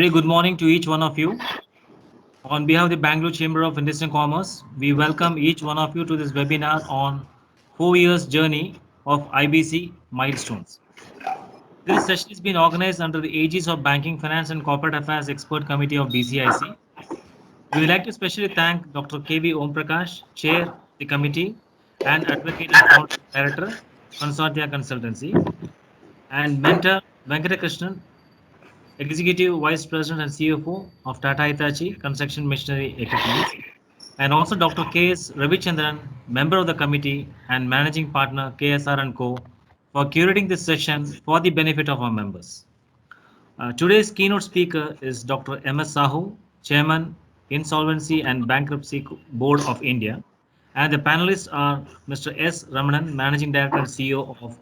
very good morning to each one of you. On behalf of the Bangalore Chamber of Industry and Commerce, we welcome each one of you to this webinar on 4 years journey of IBC milestones. This session has been organized under the aegis of Banking, Finance and Corporate Affairs Expert Committee of BCIC. We would like to especially thank Dr. K.V. Om Prakash, Chair the committee and Advocate and Founder Director, Consortia Consultancy, and Mentor Venkatakrishnan, Executive Vice President and CFO of Tata Hitachi Construction Machinery Equipment, and also Dr. K.S. Ravichandran, member of the committee and Managing Partner KSR & Co. for curating this session for the benefit of our members. Today's keynote speaker is Dr. M.S. Sahu, Chairman, Insolvency and Bankruptcy Board of India, and the panelists are Mr. S. Ramanan, Managing Director and CEO of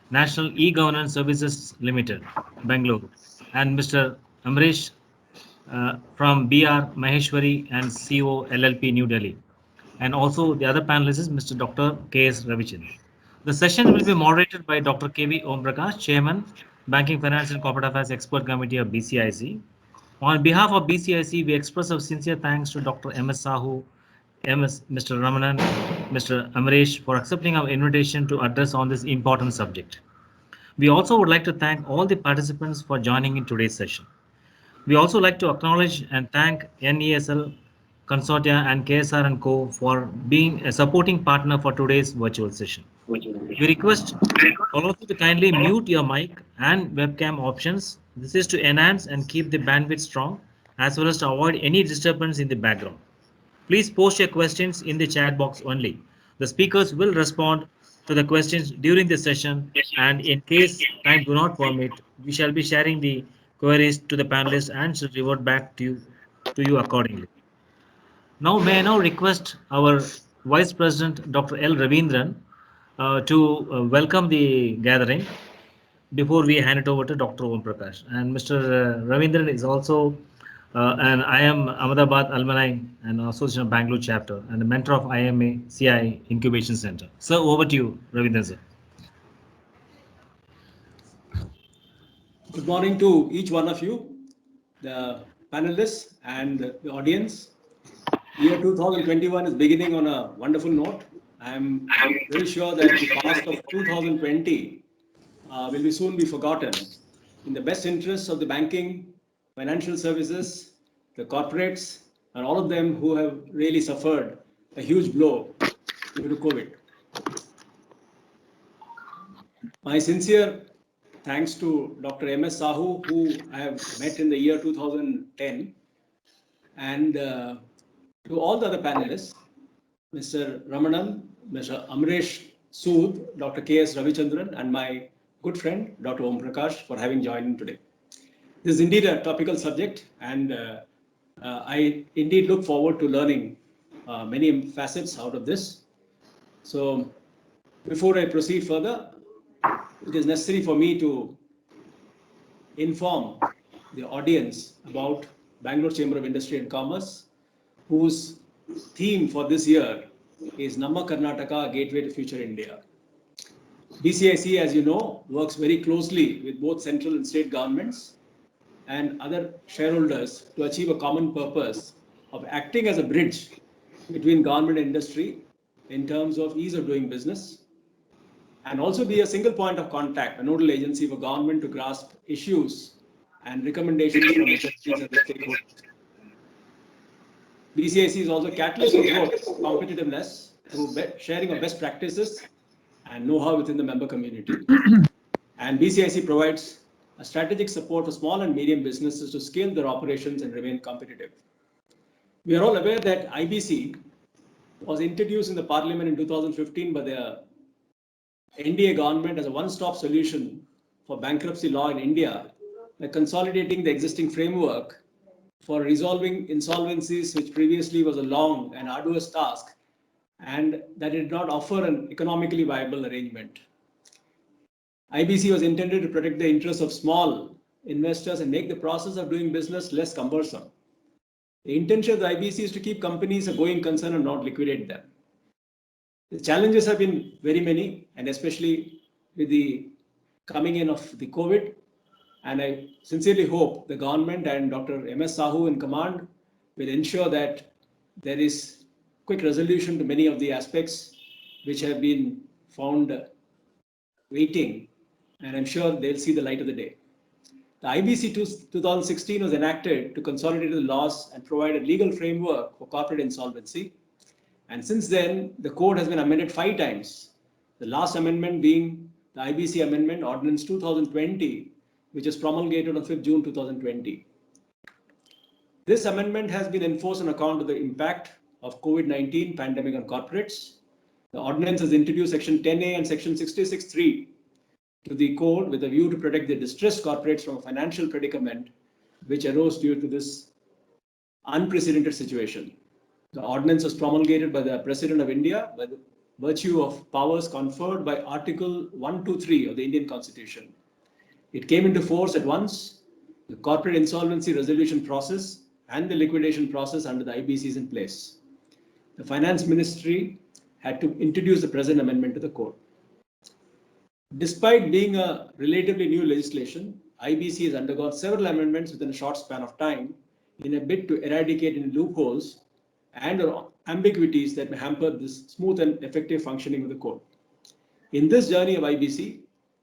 National E-Governance Services Limited, Bangalore, and Mr. Amresh from BR Maheshwari and CO LLP, New Delhi. And also the other panelist is Mr. Dr. K.S. Ravichandran. The session will be moderated by Dr. K.V. Om Prakash, Chairman, Banking, Finance and Corporate Affairs Expert Committee of BCIC. On behalf of BCIC, we express our sincere thanks to Dr. M.S. Sahu, Mr. Ramanan, Mr. Amresh for accepting our invitation to address on this important subject. We also would like to thank all the participants for joining in today's session. We also like to acknowledge and thank NESL Consortia and KSR & Co. for being a supporting partner for today's virtual session. We request all of you to kindly mute your mic and webcam options. This is to enhance and keep the bandwidth strong, as well as to avoid any disturbance in the background. Please post your questions in the chat box only. The speakers will respond to the questions during the session, and in case time do not permit, we shall be sharing the queries to the panelists and shall revert back to you accordingly. Now, may I now request our Vice President, Dr. L. Ravindran, to welcome the gathering before we hand it over to Dr. Om Prakash. And Mr. Ravindran is also and I am Ahmedabad Alumni and Association of Bangalore chapter and a mentor of IMA CI Incubation Center. Sir, over to you, Ravindran sir. Good morning to each one of you, the panelists and the audience. Year 2021 is beginning on a wonderful note. I'm very sure that the past of 2020 will soon be forgotten. In the best interests of the banking, financial services, the corporates, and all of them who have really suffered a huge blow due to COVID. My sincere thanks to Dr. M.S. Sahu, who I have met in the year 2010, and to all the other panelists, Mr. Ramanan, Mr. Amresh Sood, Dr. K.S. Ravichandran, and my good friend, Dr. Om Prakash, for having joined in today. This is indeed a topical subject, and I indeed look forward to learning many facets out of this. So, before I proceed further, it is necessary for me to inform the audience about Bangalore Chamber of Industry and Commerce, whose theme for this year is Namma Karnataka, Gateway to Future India. BCIC, as you know, works very closely with both central and state governments and other shareholders to achieve a common purpose of acting as a bridge between government and industry in terms of ease of doing business, and also be a single point of contact, a nodal agency for government to grasp issues and recommendations from industries and the stakeholders. BCIC is also a catalyst for growth, competitiveness through sharing of best practices and know-how within the member community. And BCIC provides a strategic support for small and medium businesses to scale their operations and remain competitive. We are all aware that IBC was introduced in the Parliament in 2015 by the NDA government as a one-stop solution for bankruptcy law in India by consolidating the existing framework for resolving insolvencies, which previously was a long and arduous task, and that did not offer an economically viable arrangement. IBC was intended to protect the interests of small investors and make the process of doing business less cumbersome. The intention of the IBC is to keep companies a going concern and not liquidate them. The challenges have been very many, and especially with the coming in of the COVID, And I sincerely hope the government and Dr. M.S. Sahu in command will ensure that there is quick resolution to many of the aspects which have been found waiting, and I'm sure they'll see the light of the day. The IBC 2016 was enacted to consolidate the laws and provide a legal framework for corporate insolvency. And since then, the code has been amended 5 times. The last amendment being the IBC Amendment Ordinance 2020, which was promulgated on 5th June 2020. This amendment has been enforced on account of the impact of COVID-19 pandemic on corporates. The ordinance has introduced Section 10A and Section 66(3) to the code with a view to protect the distressed corporates from a financial predicament which arose due to this unprecedented situation. The ordinance was promulgated by the President of India by the virtue of powers conferred by Article 123 of the Indian Constitution. It came into force at once. The corporate insolvency resolution process and the liquidation process under the IBC is in place. The Finance Ministry had to introduce the present amendment to the code. Despite being a relatively new legislation, IBC has undergone several amendments within a short span of time in a bid to eradicate any loopholes and or ambiguities that may hamper this smooth and effective functioning of the code. In this journey of IBC,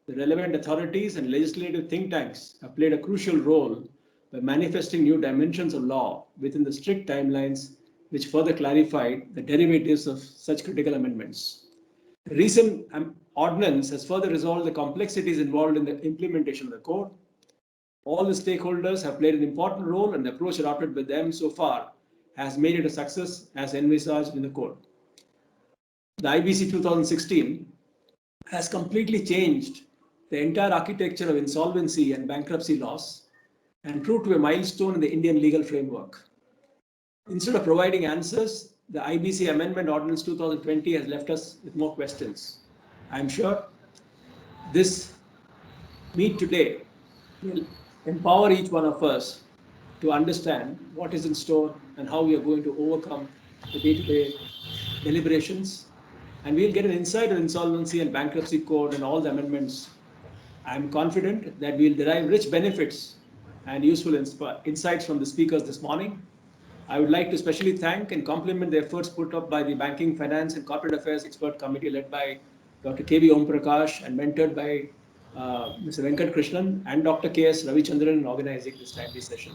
the relevant authorities and legislative think tanks have played a crucial role by manifesting new dimensions of law within the strict timelines which further clarified the derivatives of such critical amendments. The recent ordinance has further resolved the complexities involved in the implementation of the code. All the stakeholders have played an important role, and the approach adopted by them so far has made it a success as envisaged in the code. The IBC 2016 has completely changed the entire architecture of insolvency and bankruptcy laws and proved to be a milestone in the Indian legal framework. Instead of providing answers, the IBC Amendment Ordinance 2020 has left us with more questions. I'm sure this meet today will empower each one of us to understand what is in store and how we are going to overcome the day-to-day deliberations. And we'll get an insight on insolvency and bankruptcy code and all the amendments. I'm confident that we'll derive rich benefits and useful insights from the speakers this morning. I would like to especially thank and compliment the efforts put up by the Banking, Finance and Corporate Affairs Expert Committee led by Dr. K.V. Om Prakash and mentored by Mr. Venkat Krishnan and Dr. K.S. Ravichandran in organizing this timely session.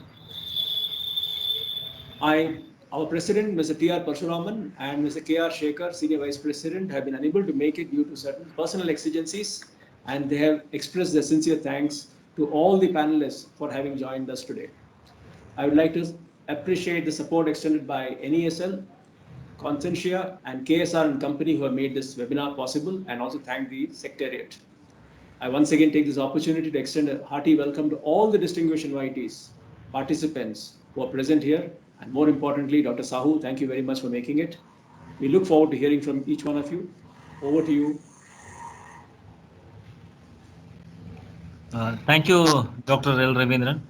Our President, Mr. T.R. Parshuraman and Mr. K.R. Shekhar, Senior Vice President, have been unable to make it due to certain personal exigencies, and they have expressed their sincere thanks to all the panelists for having joined us today. I would like to appreciate the support extended by NESL, Consentia, and KSR and Company who have made this webinar possible, and also thank the Secretariat. I once again take this opportunity to extend a hearty welcome to all the distinguished invitees, participants who are present here, and more importantly, Dr. Sahu, thank you very much for making it. We look forward to hearing from each one of you. Over to you. Thank you, Dr. L. Ravindran.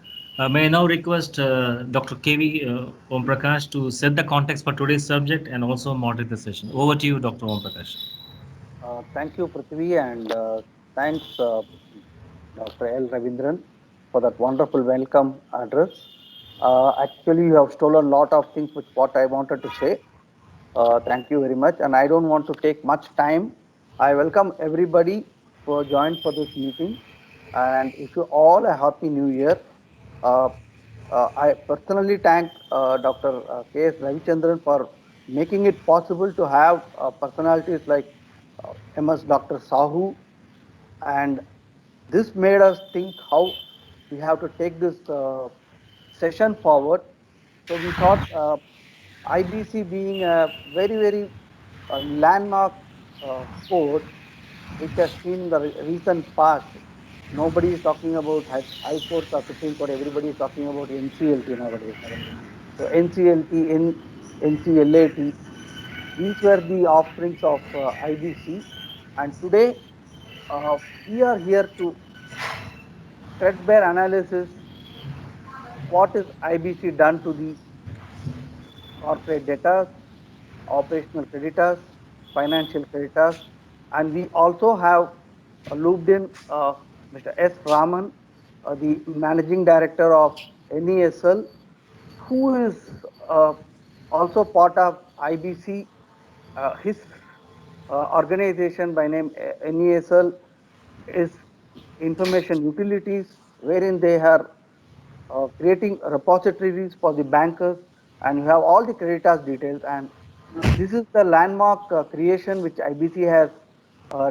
May I now request Dr. K.V. Om Prakash to set the context for today's subject and also moderate the session. Over to you, Dr. Om Prakash. Thank you, Prithvi, and thanks, Dr. L. Ravindran, for that wonderful welcome address. Actually, you have stolen a lot of things which what I wanted to say. Thank you very much, and I don't want to take much time. I welcome everybody who have joined for this meeting, and wish you all a happy new year. I personally thank Dr. K.S. Ravichandran for making it possible to have personalities like MS Dr. Sahu, and this made us think how we have to take this session forward. So we thought IBC being a very landmark code which has seen in the recent past. Nobody is talking about High Court or Supreme Court. Everybody is talking about NCLT nowadays. So NCLT, NCLAT, these were the offerings of IBC, and today we are here to threadbare analysis. What is IBC done to the corporate debtors, operational creditors, financial creditors, and we also have looped in Mr. S. Raman, the managing director of NESL, who is also part of IBC. His organization by name NESL is information utilities, wherein they are creating repositories for the bankers, and you have all the creditors details. And this is the landmark creation which IBC has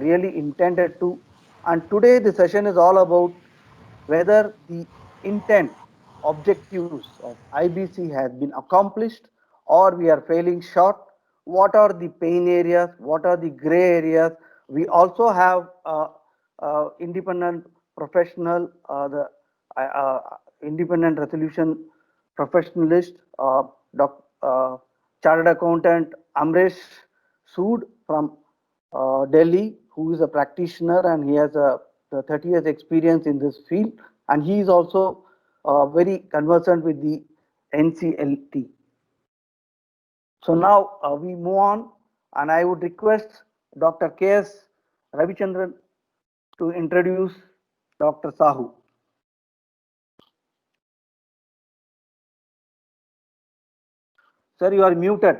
really intended to. And today the session is all about whether the intent, objectives of IBC has been accomplished or we are failing short. What are the pain areas? What are the gray areas? We also have independent professional, the independent resolution professionalist, chartered accountant Amresh Sood from Delhi, who is a practitioner and he has a 30 years experience in this field, and he is also very conversant with the NCLT. So now we move on, and I would request Dr. K.S. Ravichandran to introduce Dr. Sahu. Sir, you are muted.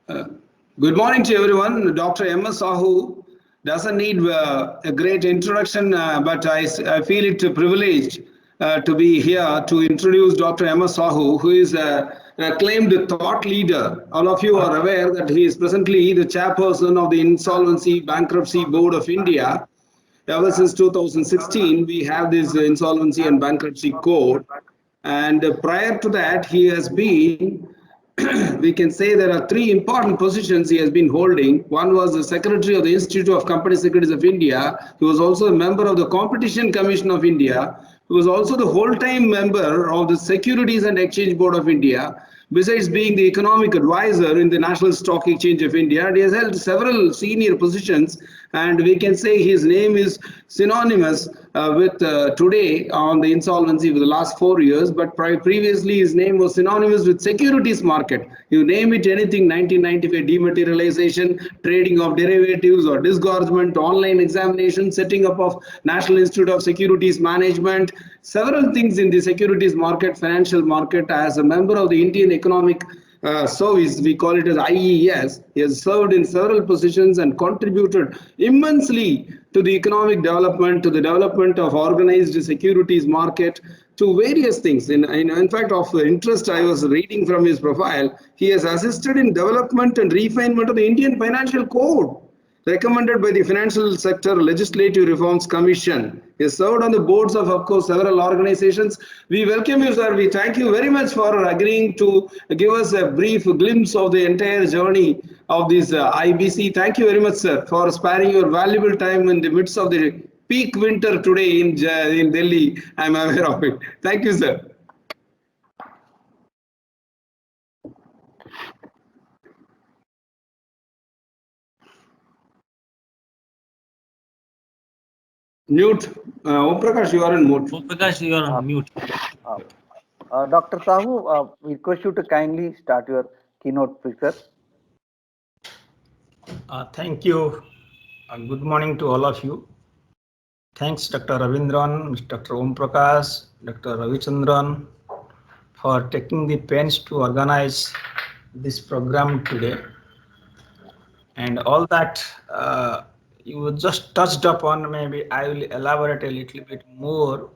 Good morning to everyone. Dr. M.S. Sahu doesn't need a great introduction, but I feel it a privilege to be here to introduce Dr. M.S. Sahu, who is an acclaimed thought leader. All of you are aware that he is presently the chairperson of the Insolvency Bankruptcy Board of India. Ever since 2016, we have this Insolvency and Bankruptcy Code. And prior to that, he has been we can say there are three important positions he has been holding. One was the Secretary of the Institute of Company Secretaries of India. He was also a member of the Competition Commission of India. He was also the whole-time member of the Securities and Exchange Board of India. Besides being the economic advisor in the National Stock Exchange of India, he has held several senior positions, and we can say his name is synonymous with today on the insolvency for the last 4 years, but previously his name was synonymous with securities market. You name it anything, 1995 dematerialization, trading of derivatives or disgorgement, online examination, setting up of National Institute of Securities Management, several things in the securities market, financial market. As a member of the Indian Economic Service, we call it as IES. He has served in several positions and contributed immensely to the economic development, to the development of organized securities market, to various things. In fact, of interest, I was reading from his profile, he has assisted in development and refinement of the Indian Financial Code, recommended by the Financial Sector Legislative Reforms Commission. He served on the boards of course, several organizations. We welcome you, sir. We thank you very much for agreeing to give us a brief glimpse of the entire journey of this IBC. Thank you very much, sir, for sparing your valuable time in the midst of the peak winter today in Delhi. I'm aware of it. Thank you, sir. Mute. Om Prakash, you are on mute. Om Prakash, you are on mute. Dr. Sahu, we request you to kindly start your keynote speaker. Thank you. Good morning to all of you. Thanks, Dr. Ravindran, Dr. Om Prakash, Dr. Ravichandran, for taking the pains to organize this program today. And all that you just touched upon, maybe I will elaborate a little bit more.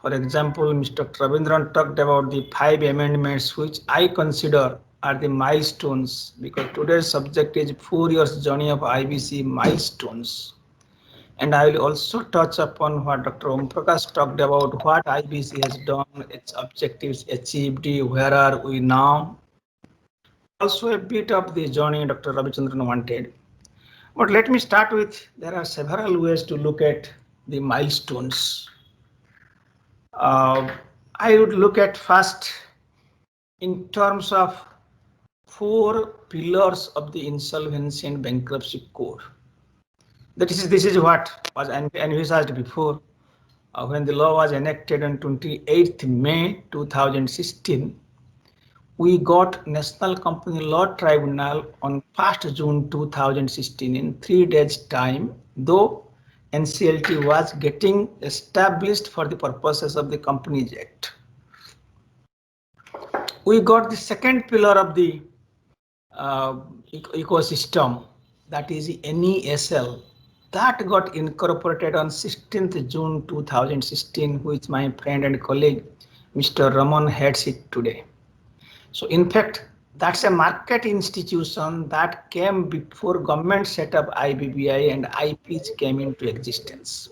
For example, Mr. Ravindran talked about the 5 amendments, which I consider are the milestones, because today's subject is 4 years journey of IBC milestones. And I will also touch upon what Dr. Om Prakash talked about, what IBC has done, its objectives achieved, where are we now. Also a bit of the journey Dr. Ravichandran wanted. But let me start with, there are several ways to look at the milestones. I would look at first in terms of 4 pillars of the Insolvency and Bankruptcy Code. This is what was envisaged before when the law was enacted on 28th May 2016. We got National Company Law Tribunal on 1st June 2016 in 3 days time, though NCLT was getting established for the purposes of the Companies Act. We got the second pillar of the ecosystem, that is NESL, that got incorporated on 16th June 2016, which my friend and colleague Mr. Raman heads it today. So in fact, that's a market institution that came before government set up IBBI and IPs came into existence.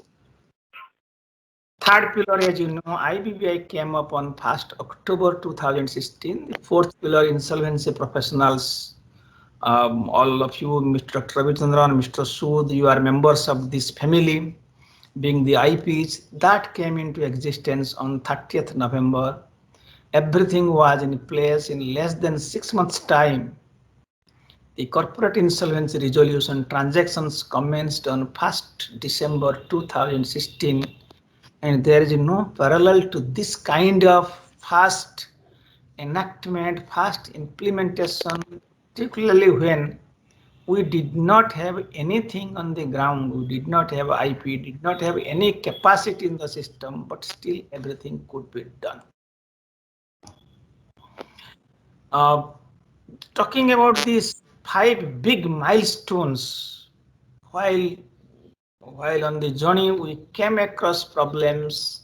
Third pillar, as you know, IBBI came up on 1st October 2016. The fourth pillar, insolvency professionals. All of you, Mr. Dr. Ravichandran, Mr. Sood, you are members of this family, being the IPs, that came into existence on 30th November. Everything was in place in less than 6 months' time. The corporate insolvency resolution transactions commenced on 1st December 2016, and there is no parallel to this kind of fast enactment, fast implementation, particularly when we did not have anything on the ground, we did not have IP, did not have any capacity in the system, but still everything could be done. Talking about these 5 big milestones, while on the journey we came across problems,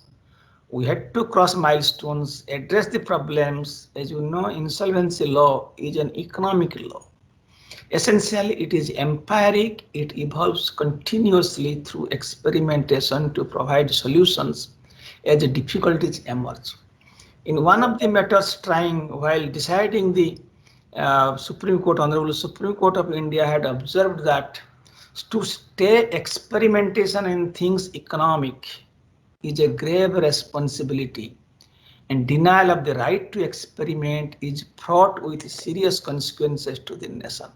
we had to cross milestones, address the problems. As you know, insolvency law is an economic law. Essentially, it is empiric, it evolves continuously through experimentation to provide solutions as the difficulties emerge. In one of the matters trying, while deciding the Supreme Court, Honorable Supreme Court of India had observed that to stay experimentation in things economic is a grave responsibility, and denial of the right to experiment is fraught with serious consequences to the nation.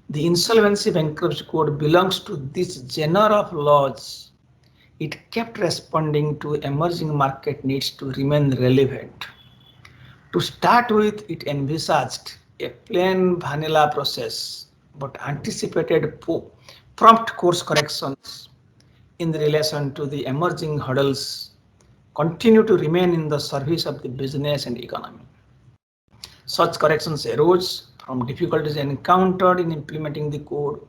The Insolvency Bankruptcy Code belongs to this genre of laws. It kept responding to emerging market needs to remain relevant. To start with, it envisaged a plain vanilla process, but anticipated prompt course corrections in relation to the emerging hurdles continue to remain in the service of the business and economy. Such corrections arose from difficulties encountered in implementing the code,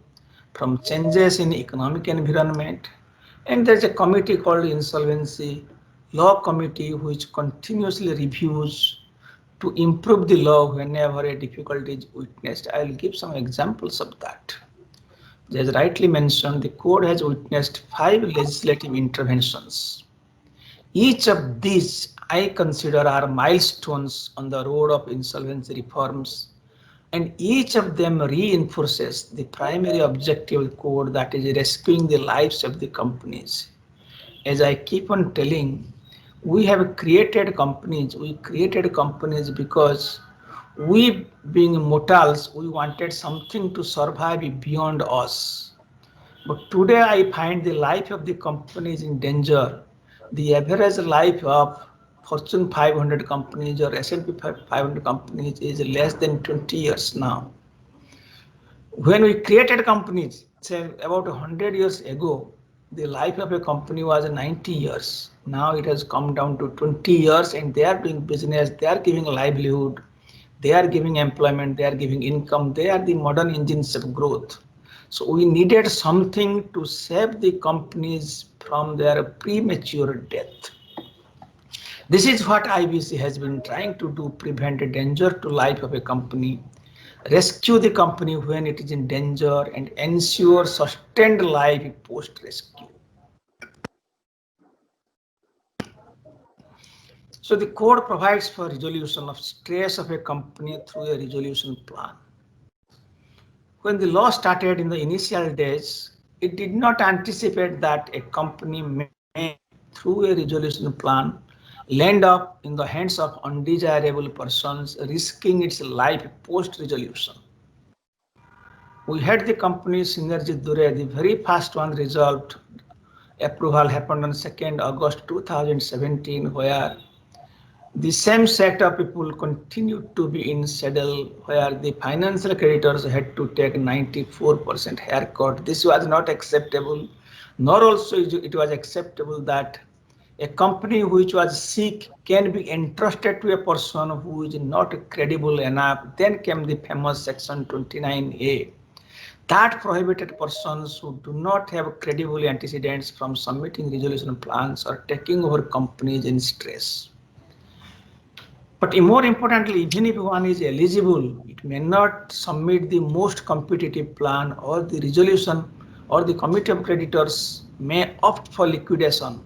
from changes in economic environment, and there's a committee called Insolvency Law Committee which continuously reviews to improve the law whenever a difficulty is witnessed. I will give some examples of that. As rightly mentioned, the code has witnessed 5 legislative interventions. Each of these I consider are milestones on the road of insolvency reforms, and each of them reinforces the primary objective of the code, that is rescuing the lives of the companies. As I keep on telling, we have created companies. We created companies because we, being mortals, we wanted something to survive beyond us. But today I find the life of the company is in danger. The average life of Fortune 500 companies or S&P 500 companies is less than 20 years now. When we created companies, say about 100 years ago, the life of a company was 90 years. Now it has come down to 20 years, and they are doing business, they are giving livelihood, they are giving employment, they are giving income, they are the modern engines of growth. So we needed something to save the companies from their premature death. This is what IBC has been trying to do: prevent a danger to life of a company, rescue the company when it is in danger, and ensure sustained life post-rescue. So the code provides for resolution of stress of a company through a resolution plan. When the law started in the initial days, it did not anticipate that a company may, through a resolution plan, land up in the hands of undesirable persons, risking its life post-resolution. We had the company Synergy Dure, the very first one resolved. Approval happened on 2nd August 2017, where the same set of people continued to be in saddle, where the financial creditors had to take 94% haircut. This was not acceptable. nor also it was acceptable that a company which was sick can be entrusted to a person who is not credible enough. Then came the famous section 29A that prohibited persons who do not have credible antecedents from submitting resolution plans or taking over companies in stress. But more importantly, even if one is eligible, it may not submit the most competitive plan, or the resolution or the committee of creditors may opt for liquidation.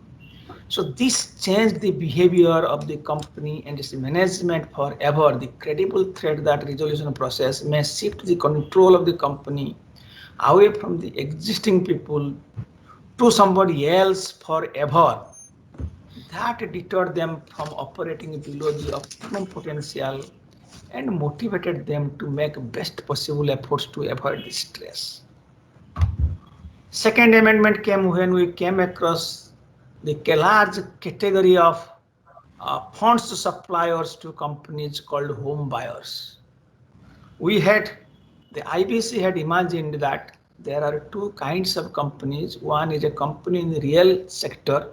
So this changed the behavior of the company and its management forever. The credible threat that resolution process may shift the control of the company away from the existing people to somebody else forever. That deterred them from operating below the optimum potential and motivated them to make best possible efforts to avoid the stress. Second amendment came when we came across the large category of funds suppliers to companies called home buyers. The IBC had imagined that there are two kinds of companies. One is a company in the real sector,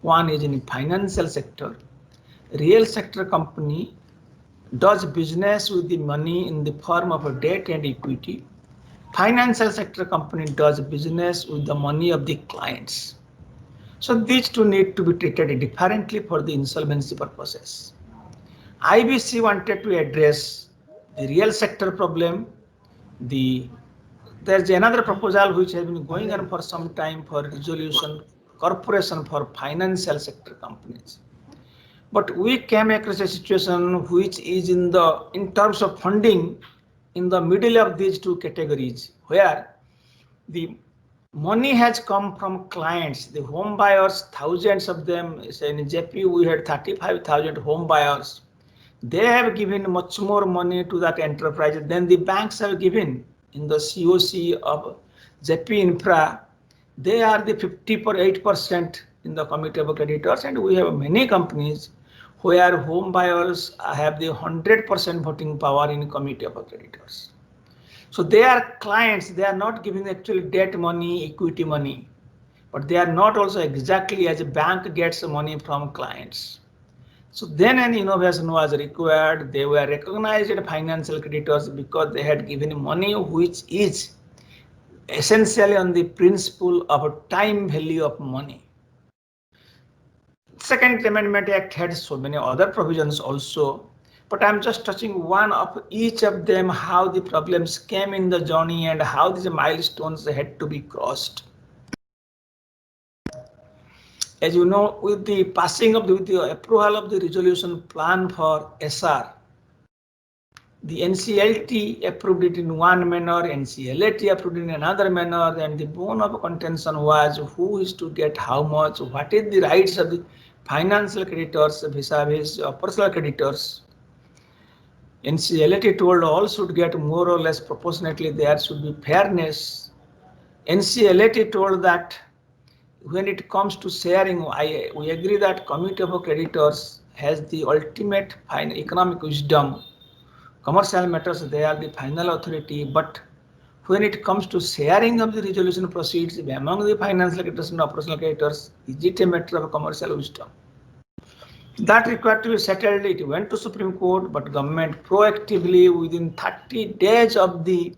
one is in the financial sector. Real sector company does business with the money in the form of a debt and equity. Financial sector company does business with the money of the clients. So these two need to be treated differently for the insolvency purposes. IBC wanted to address the real sector problem. There's another proposal which has been going on for some time for resolution corporation for financial sector companies. But we came across a situation which is in terms of funding in the middle of these two categories, where the money has come from clients, the home buyers, thousands of them. In JP, we had 35,000 home buyers. They have given much more money to that enterprise than the banks have given. In the COC of JP Infra, they are the 58% in the committee of creditors, and we have many companies where home buyers have the 100% voting power in committee of creditors. So they are clients, they are not giving actually debt money, equity money, but they are not also exactly as a bank gets money from clients. So then an innovation was required. They were recognized as financial creditors because they had given money which is essentially on the principle of a time value of money. Second Amendment Act had so many other provisions also, but I'm just touching one of each of them, how the problems came in the journey and how these milestones had to be crossed. As you know, with the passing of with the approval of the resolution plan for SR, the NCLT approved it in one manner, NCLAT approved it in another manner, and the bone of contention was who is to get how much, what is the rights of the financial creditors vis-a-vis personal creditors. NCLAT told all should get more or less proportionately, there should be fairness. NCLAT told that when it comes to sharing, we agree that committee of creditors has the ultimate economic wisdom. Commercial matters, they are the final authority, but when it comes to sharing of the resolution proceeds among the financial creditors and operational creditors, is it a matter of commercial wisdom? That required to be settled. It went to Supreme Court, but government proactively within 30 days of the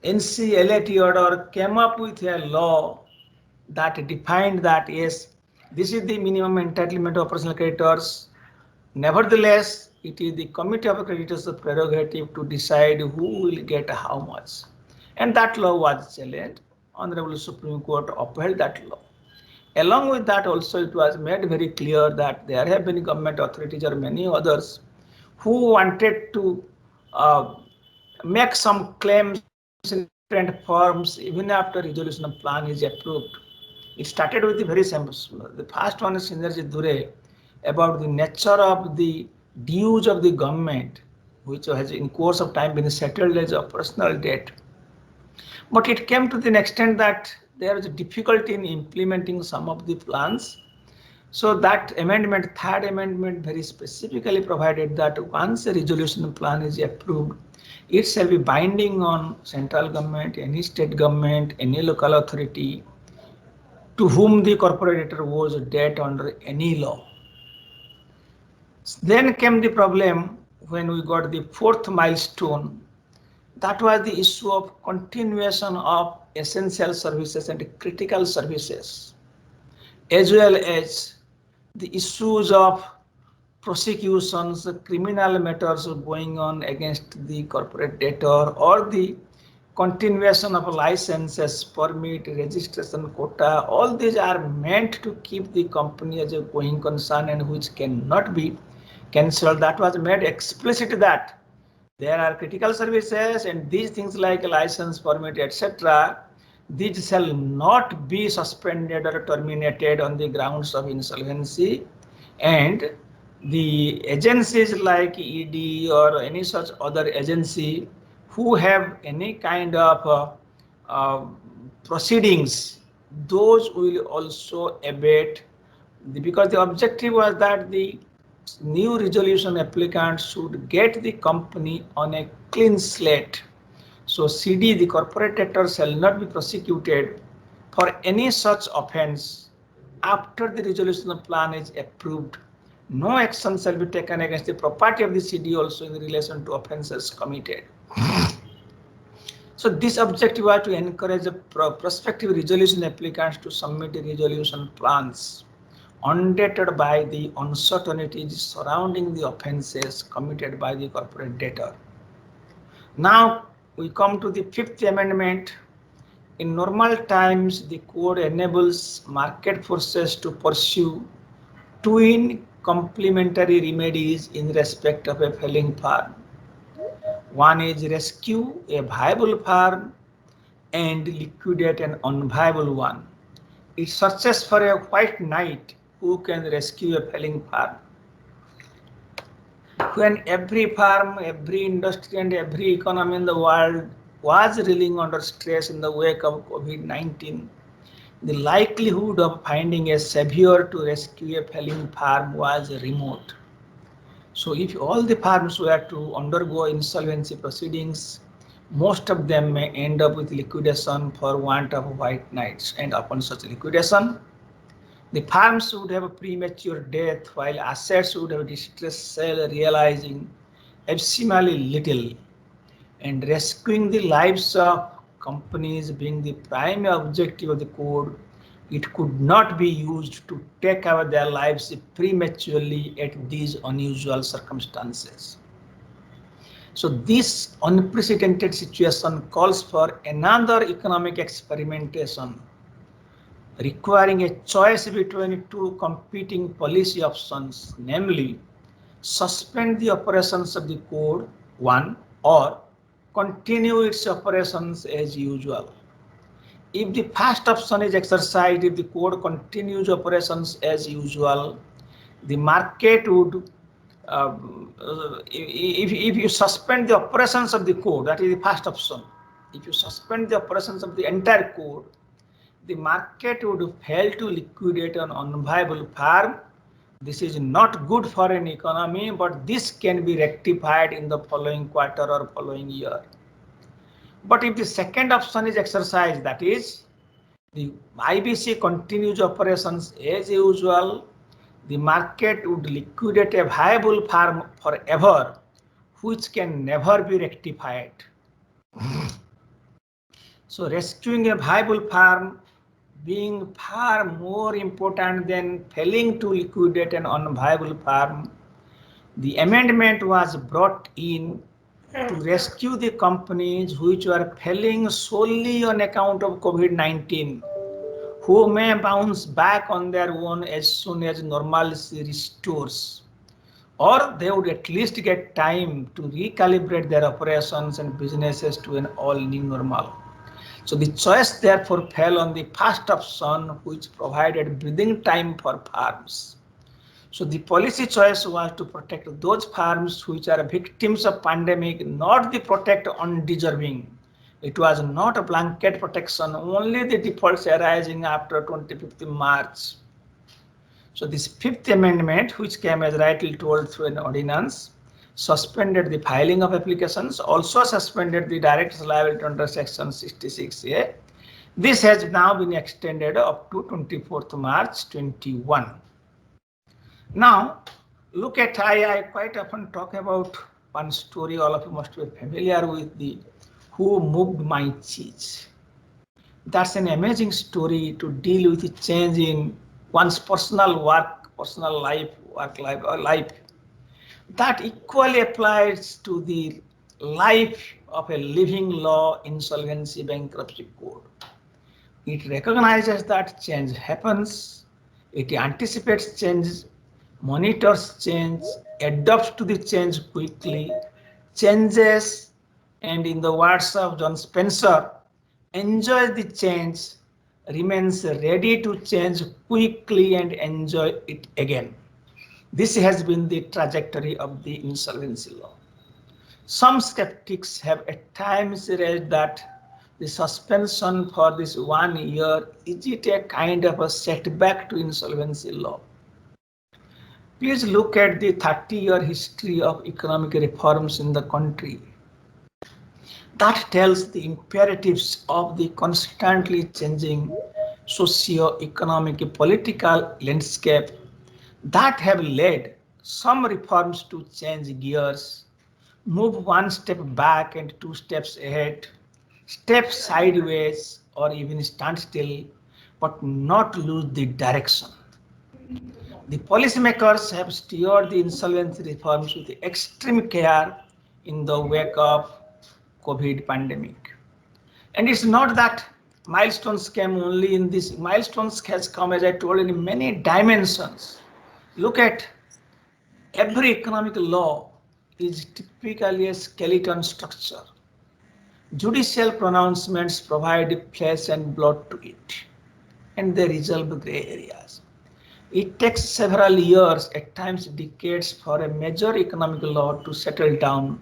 NCLAT order came up with a law that defined that yes, this is the minimum entitlement of operational creditors. Nevertheless, it is the committee of creditors' prerogative to decide who will get how much. And that law was challenged. Honorable Supreme Court upheld that law. Along with that also, it was made very clear that there have been government authorities or many others who wanted to make some claims in different forms even after resolution plan is approved. It started with the very simple. The first one is Synergy Dure about the nature of the dues of the government, which has in course of time been settled as a personal debt. But it came to the extent that there was a difficulty in implementing some of the plans. So that amendment, third amendment, very specifically provided that once a resolution plan is approved, it shall be binding on central government, any state government, any local authority, to whom the corporate debtor owes debt under any law. Then came the problem when we got the fourth milestone. That was the issue of continuation of essential services and critical services, as well as the issues of prosecutions, criminal matters going on against the corporate debtor, or the continuation of licenses, permit, registration, quota. All these are meant to keep the company as a going concern and which cannot be cancelled. That was made explicit that there are critical services and these things like license, permit, etc. These shall not be suspended or terminated on the grounds of insolvency, and the agencies like ED or any such other agency who have any kind of proceedings, those will also abate, because the objective was that the new resolution applicant should get the company on a clean slate. So CD, the corporate debtor, shall not be prosecuted for any such offense after the resolution plan is approved. No action shall be taken against the property of the CD also in relation to offences committed. So this objective was to encourage the prospective resolution applicants to submit the resolution plans undated by the uncertainties surrounding the offences committed by the corporate debtor. Now we come to the fifth amendment. In normal times, the code enables market forces to pursue twin complementary remedies in respect of a failing firm. One is rescue a viable firm and liquidate an unviable one. It searches for a white knight who can rescue a failing firm. When every firm, every industry and every economy in the world was reeling under stress in the wake of COVID-19, the likelihood of finding a savior to rescue a failing firm was remote. So if all the firms were to undergo insolvency proceedings, most of them may end up with liquidation for want of white knights, and upon such liquidation, the firms would have a premature death while assets would have distressed sale, realizing abysmally little, and rescuing the lives of companies being the prime objective of the code. It could not be used to take away their lives prematurely at these unusual circumstances. So this unprecedented situation calls for another economic experimentation, requiring a choice between two competing policy options, namely suspend the operations of the code, one, or continue its operations as usual. If the first option is exercised, if the code continues operations as usual, the market would, if you suspend the operations of the code, that is the first option. If you suspend the operations of the entire code, the market would fail to liquidate an unviable firm. This is not good for an economy, but this can be rectified in the following quarter or following year. But if the second option is exercised, that is, the IBC continues operations as usual, the market would liquidate a viable firm forever, which can never be rectified. So rescuing a viable firm being far more important than failing to liquidate an unviable firm, the amendment was brought in to rescue the companies which were failing solely on account of COVID-19, who may bounce back on their own as soon as normalcy restores, or they would at least get time to recalibrate their operations and businesses to an all-new normal. So the choice therefore fell on the first option, which provided breathing time for firms. So the policy choice was to protect those firms which are victims of pandemic, not the protect undeserving. It was not a blanket protection, only the defaults arising after 25th March. So this fifth amendment, which came as rightly told through an ordinance, suspended the filing of applications, also suspended the director's liability under section 66A, This has now been extended up to 24th March 21. Now, look at, I quite often talk about one story, all of you must be familiar with, the Who Moved My Cheese. That's an amazing story to deal with the change in one's personal work, personal life, work life, or life. That equally applies to the life of a living law insolvency bankruptcy code. It recognizes that change happens, it anticipates change, monitors change, adapts to the change quickly, changes, and in the words of John Spencer, enjoys the change, remains ready to change quickly and enjoy it again. This has been the trajectory of the insolvency law. Some skeptics have at times raised that the suspension for this 1 year, is it a kind of a setback to insolvency law? Please look at the 30-year history of economic reforms in the country. That tells the imperatives of the constantly changing socio-economic political landscape that have led some reforms to change gears, move one step back and 2 steps ahead, step sideways or even stand still, but not lose the direction. The policymakers have steered the insolvency reforms with extreme care in the wake of COVID pandemic. And it's not that milestones came only in this, milestones has come, as I told, in many dimensions. Look at every economic law is typically a skeleton structure. Judicial pronouncements provide flesh and blood to it, and they resolve gray areas. It takes several years, at times decades, for a major economic law to settle down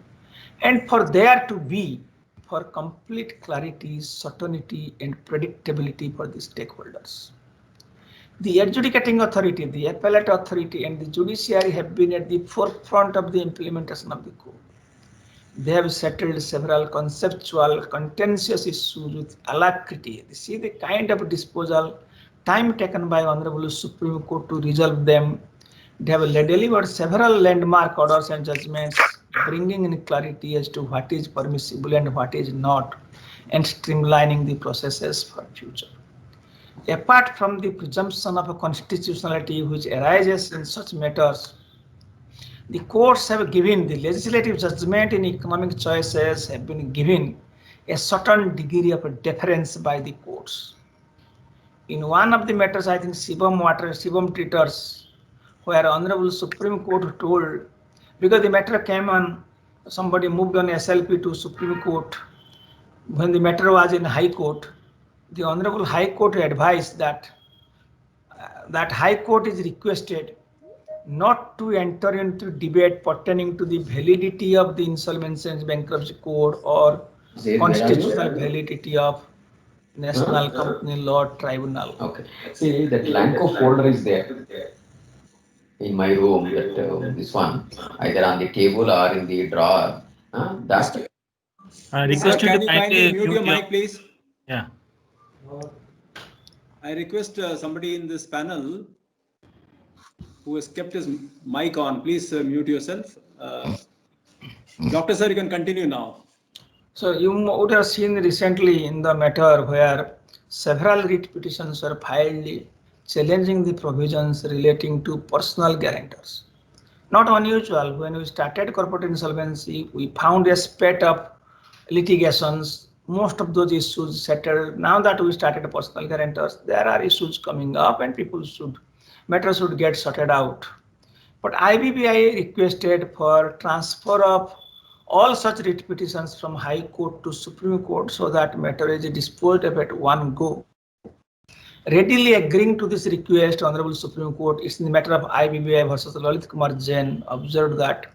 and for there to be for complete clarity, certainty, and predictability for the stakeholders. The adjudicating authority, the appellate authority, and the judiciary have been at the forefront of the implementation of the code. They have settled several conceptual, contentious issues with alacrity. See the kind of disposal, time taken by Honorable Supreme Court to resolve them. They have delivered several landmark orders and judgments, bringing in clarity as to what is permissible and what is not, and streamlining the processes for future. Apart from the presumption of a constitutionality which arises in such matters, the courts have given, the legislative judgment in economic choices have been given a certain degree of deference by the courts. In one of the matters, I think Shivam Treaters, where Honorable Supreme Court told, because the matter came on, somebody moved on SLP to Supreme Court. When the matter was in High Court, the Honorable High Court advised that High Court is requested not to enter into debate pertaining to the validity of the Insolvency and Bankruptcy Code or constitutional validity of National Company Law Tribunal. Okay. See, that Lanco folder is there in my room, that this one, either on the table or in the drawer. That's I request you Can to you kindly mute your your mic, please? Yeah. I request somebody in this panel who has kept his mic on, please mute yourself. Doctor sir, you can continue now. So you would have seen recently in the matter where several writ petitions were filed challenging the provisions relating to personal guarantors. Not unusual. When we started corporate insolvency, we found a spate of litigations. Most of those issues settled. Now that we started personal guarantors, there are issues coming up and matters should get sorted out. But IBBI requested for transfer of all such writ petitions from High Court to Supreme Court so that matter is disposed of at one go. Readily agreeing to this request, Honorable Supreme Court, it's in the matter of IBBI versus Lalit Kumar Jain, observed that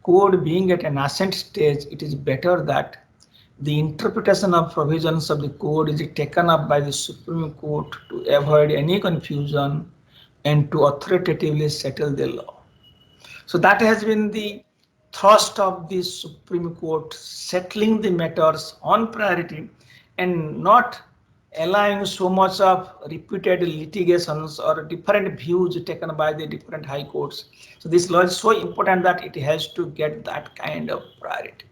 code being at a nascent stage, it is better that the interpretation of provisions of the code is taken up by the Supreme Court to avoid any confusion and to authoritatively settle the law. So that has been the thrust of the Supreme Court, settling the matters on priority and not allowing so much of repeated litigations or different views taken by the different high courts. So this law is so important that it has to get that kind of priority.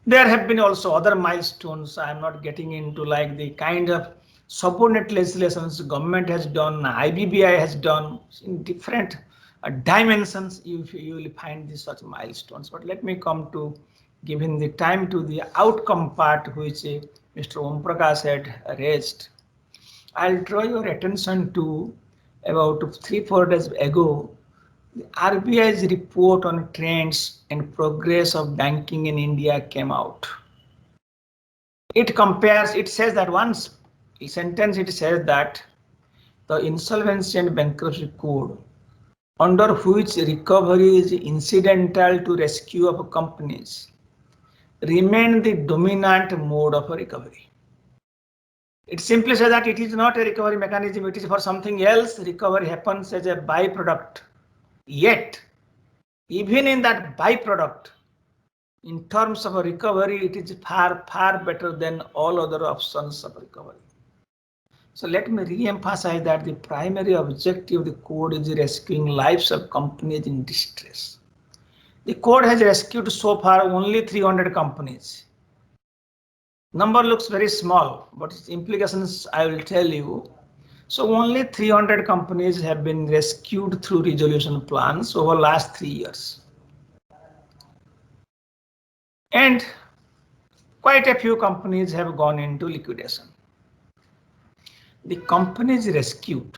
There have been also other milestones. I'm not getting into like the kind of subordinate legislations government has done, IBBI has done in different dimensions. You will find these such milestones. But let me come to giving the time to the outcome part, which Mr. Om Prakash had raised. I'll draw your attention to about 3-4 days ago, the RBI's report on trends and progress of banking in India came out. It compares, it says that once a sentence, it says that the Insolvency and Bankruptcy Code, under which recovery is incidental to rescue of companies, remain the dominant mode of recovery. It simply says that it is not a recovery mechanism, it is for something else. Recovery happens as a byproduct. Yet, even in that byproduct, in terms of a recovery, it is far, far better than all other options of recovery. So let me re-emphasize that the primary objective of the code is rescuing lives of companies in distress. The code has rescued so far only 300 companies. Number looks very small, but its implications I will tell you. So only 300 companies have been rescued through resolution plans over the last 3 years. And quite a few companies have gone into liquidation. The companies rescued,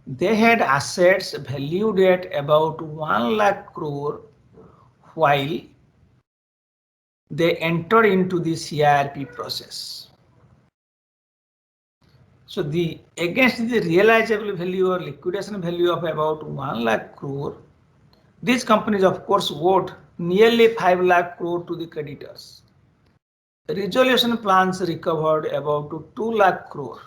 they had assets valued at about 1 lakh crore while they entered into the CIRP process. So against the realizable value or liquidation value of about 1 lakh crore, these companies of course owed nearly 5 lakh crore to the creditors. Resolution plans recovered about 2 lakh crore.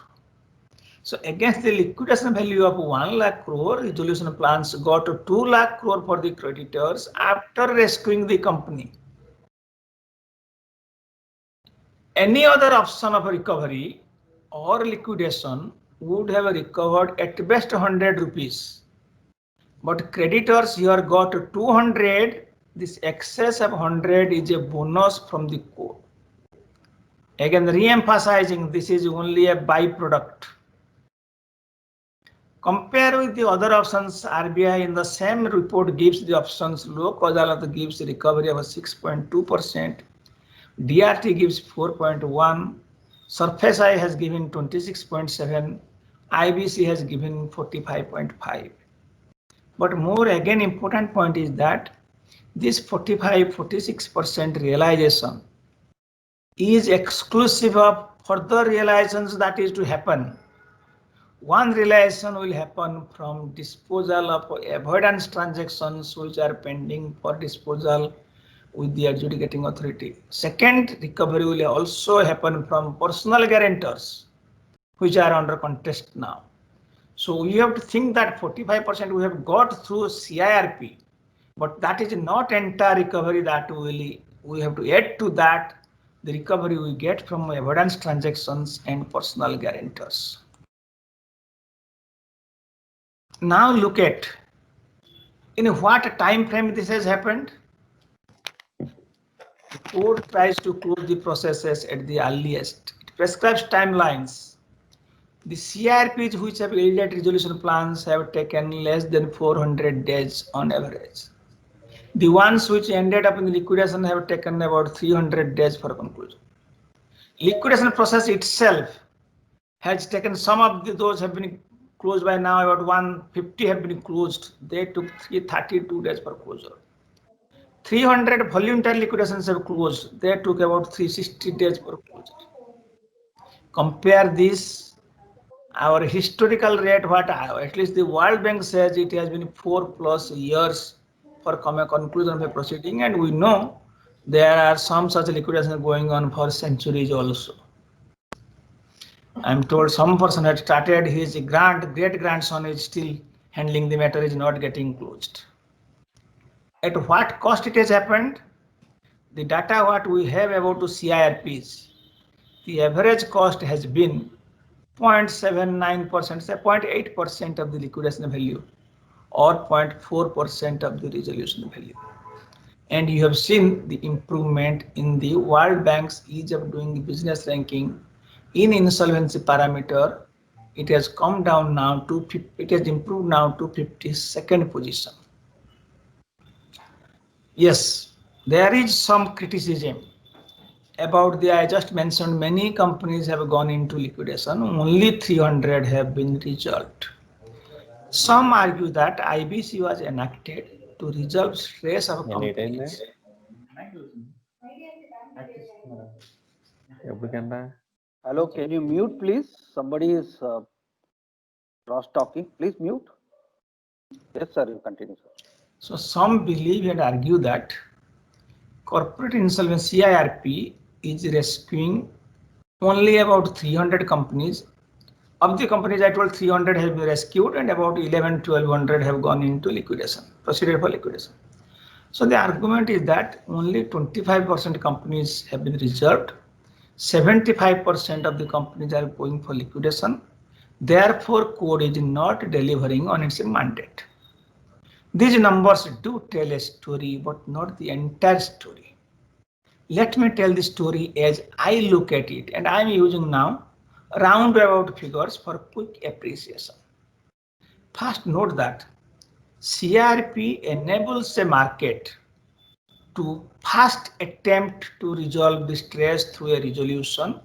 So against the liquidation value of 1 lakh crore, resolution plans got 2 lakh crore for the creditors after rescuing the company. Any other option of recovery or liquidation would have recovered at best 100 rupees. But creditors here got 200. This excess of 100 is a bonus from the code. Again, re-emphasizing this is only a byproduct. Compare with the other options, RBI in the same report gives the options Lok Adalat gives recovery of 6.2%, DRT gives 4.1%, SURFACE-I has given 26.7%, IBC has given 45.5%. But more again important point is that this 45-46% realization is exclusive of further realizations that is to happen. One realization will happen from disposal of avoidance transactions which are pending for disposal with the adjudicating authority. Second recovery will also happen from personal guarantors which are under contest now. So we have to think that 45% we have got through CIRP, but that is not entire recovery that we have to add to that the recovery we get from avoidance transactions and personal guarantors. Now look at in what time frame this has happened. The code tries to close the processes at the earliest. It prescribes timelines. The CIRPs which have yielded resolution plans have taken less than 400 days on average. The ones which ended up in the liquidation have taken about 300 days for conclusion. Liquidation process itself has taken some of those have been closed by now, about 150 have been closed. They took 332 days for closure. 300 voluntary liquidations have closed. They took about 360 days for closure. Compare this, our historical rate, what at least the World Bank says it has been 4+ years for a conclusion of a proceeding, and we know there are some such liquidations going on for centuries also. I'm told some person had started, his great grandson is still handling the matter, is not getting closed. At what cost it has happened? The data what we have about to CIRPs. the average cost has been 0.79%, say 0.8% of the liquidation value or 0.4% of the resolution value. And you have seen the improvement in the World Bank's ease of doing business ranking in insolvency parameter. It has come down now to, it has improved now to 52nd position. Yes, there is some criticism about the, I just mentioned many companies have gone into liquidation, only 300 have been resolved. Some argue that IBC was enacted to resolve stress of companies. Hello, can you mute, please? Somebody is cross talking. Please mute. Yes, sir. You continue, sir. So some believe and argue that corporate insolvency CIRP is rescuing only about 300 companies. Of the companies I told, 300 have been rescued and about 1200 have gone into liquidation, proceeded for liquidation. So the argument is that only 25% companies have been reserved, 75% of the companies are going for liquidation. Therefore, code is not delivering on its mandate. These numbers do tell a story, but not the entire story. Let me tell the story as I look at it, and I am using now roundabout figures for quick appreciation. First, note that CIRP enables a market to first attempt to resolve the stress through a resolution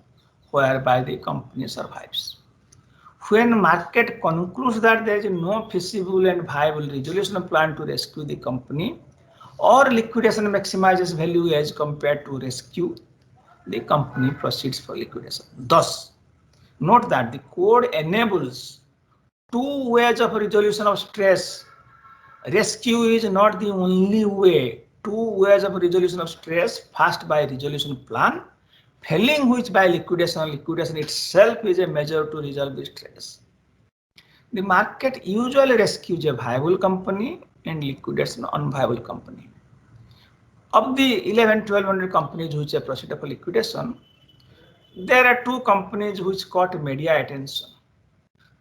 whereby the company survives. When market concludes that there is no feasible and viable resolution plan to rescue the company, or liquidation maximizes value as compared to rescue, the company proceeds for liquidation. Thus, note that the code enables two ways of resolution of stress. Rescue is not the only way. Two ways of resolution of stress: first by resolution plan, failing which by liquidation. Liquidation itself is a measure to resolve the stress. The market usually rescues a viable company and liquidates an unviable company. Of the 1200 companies which have proceeded for liquidation, there are two companies which caught media attention.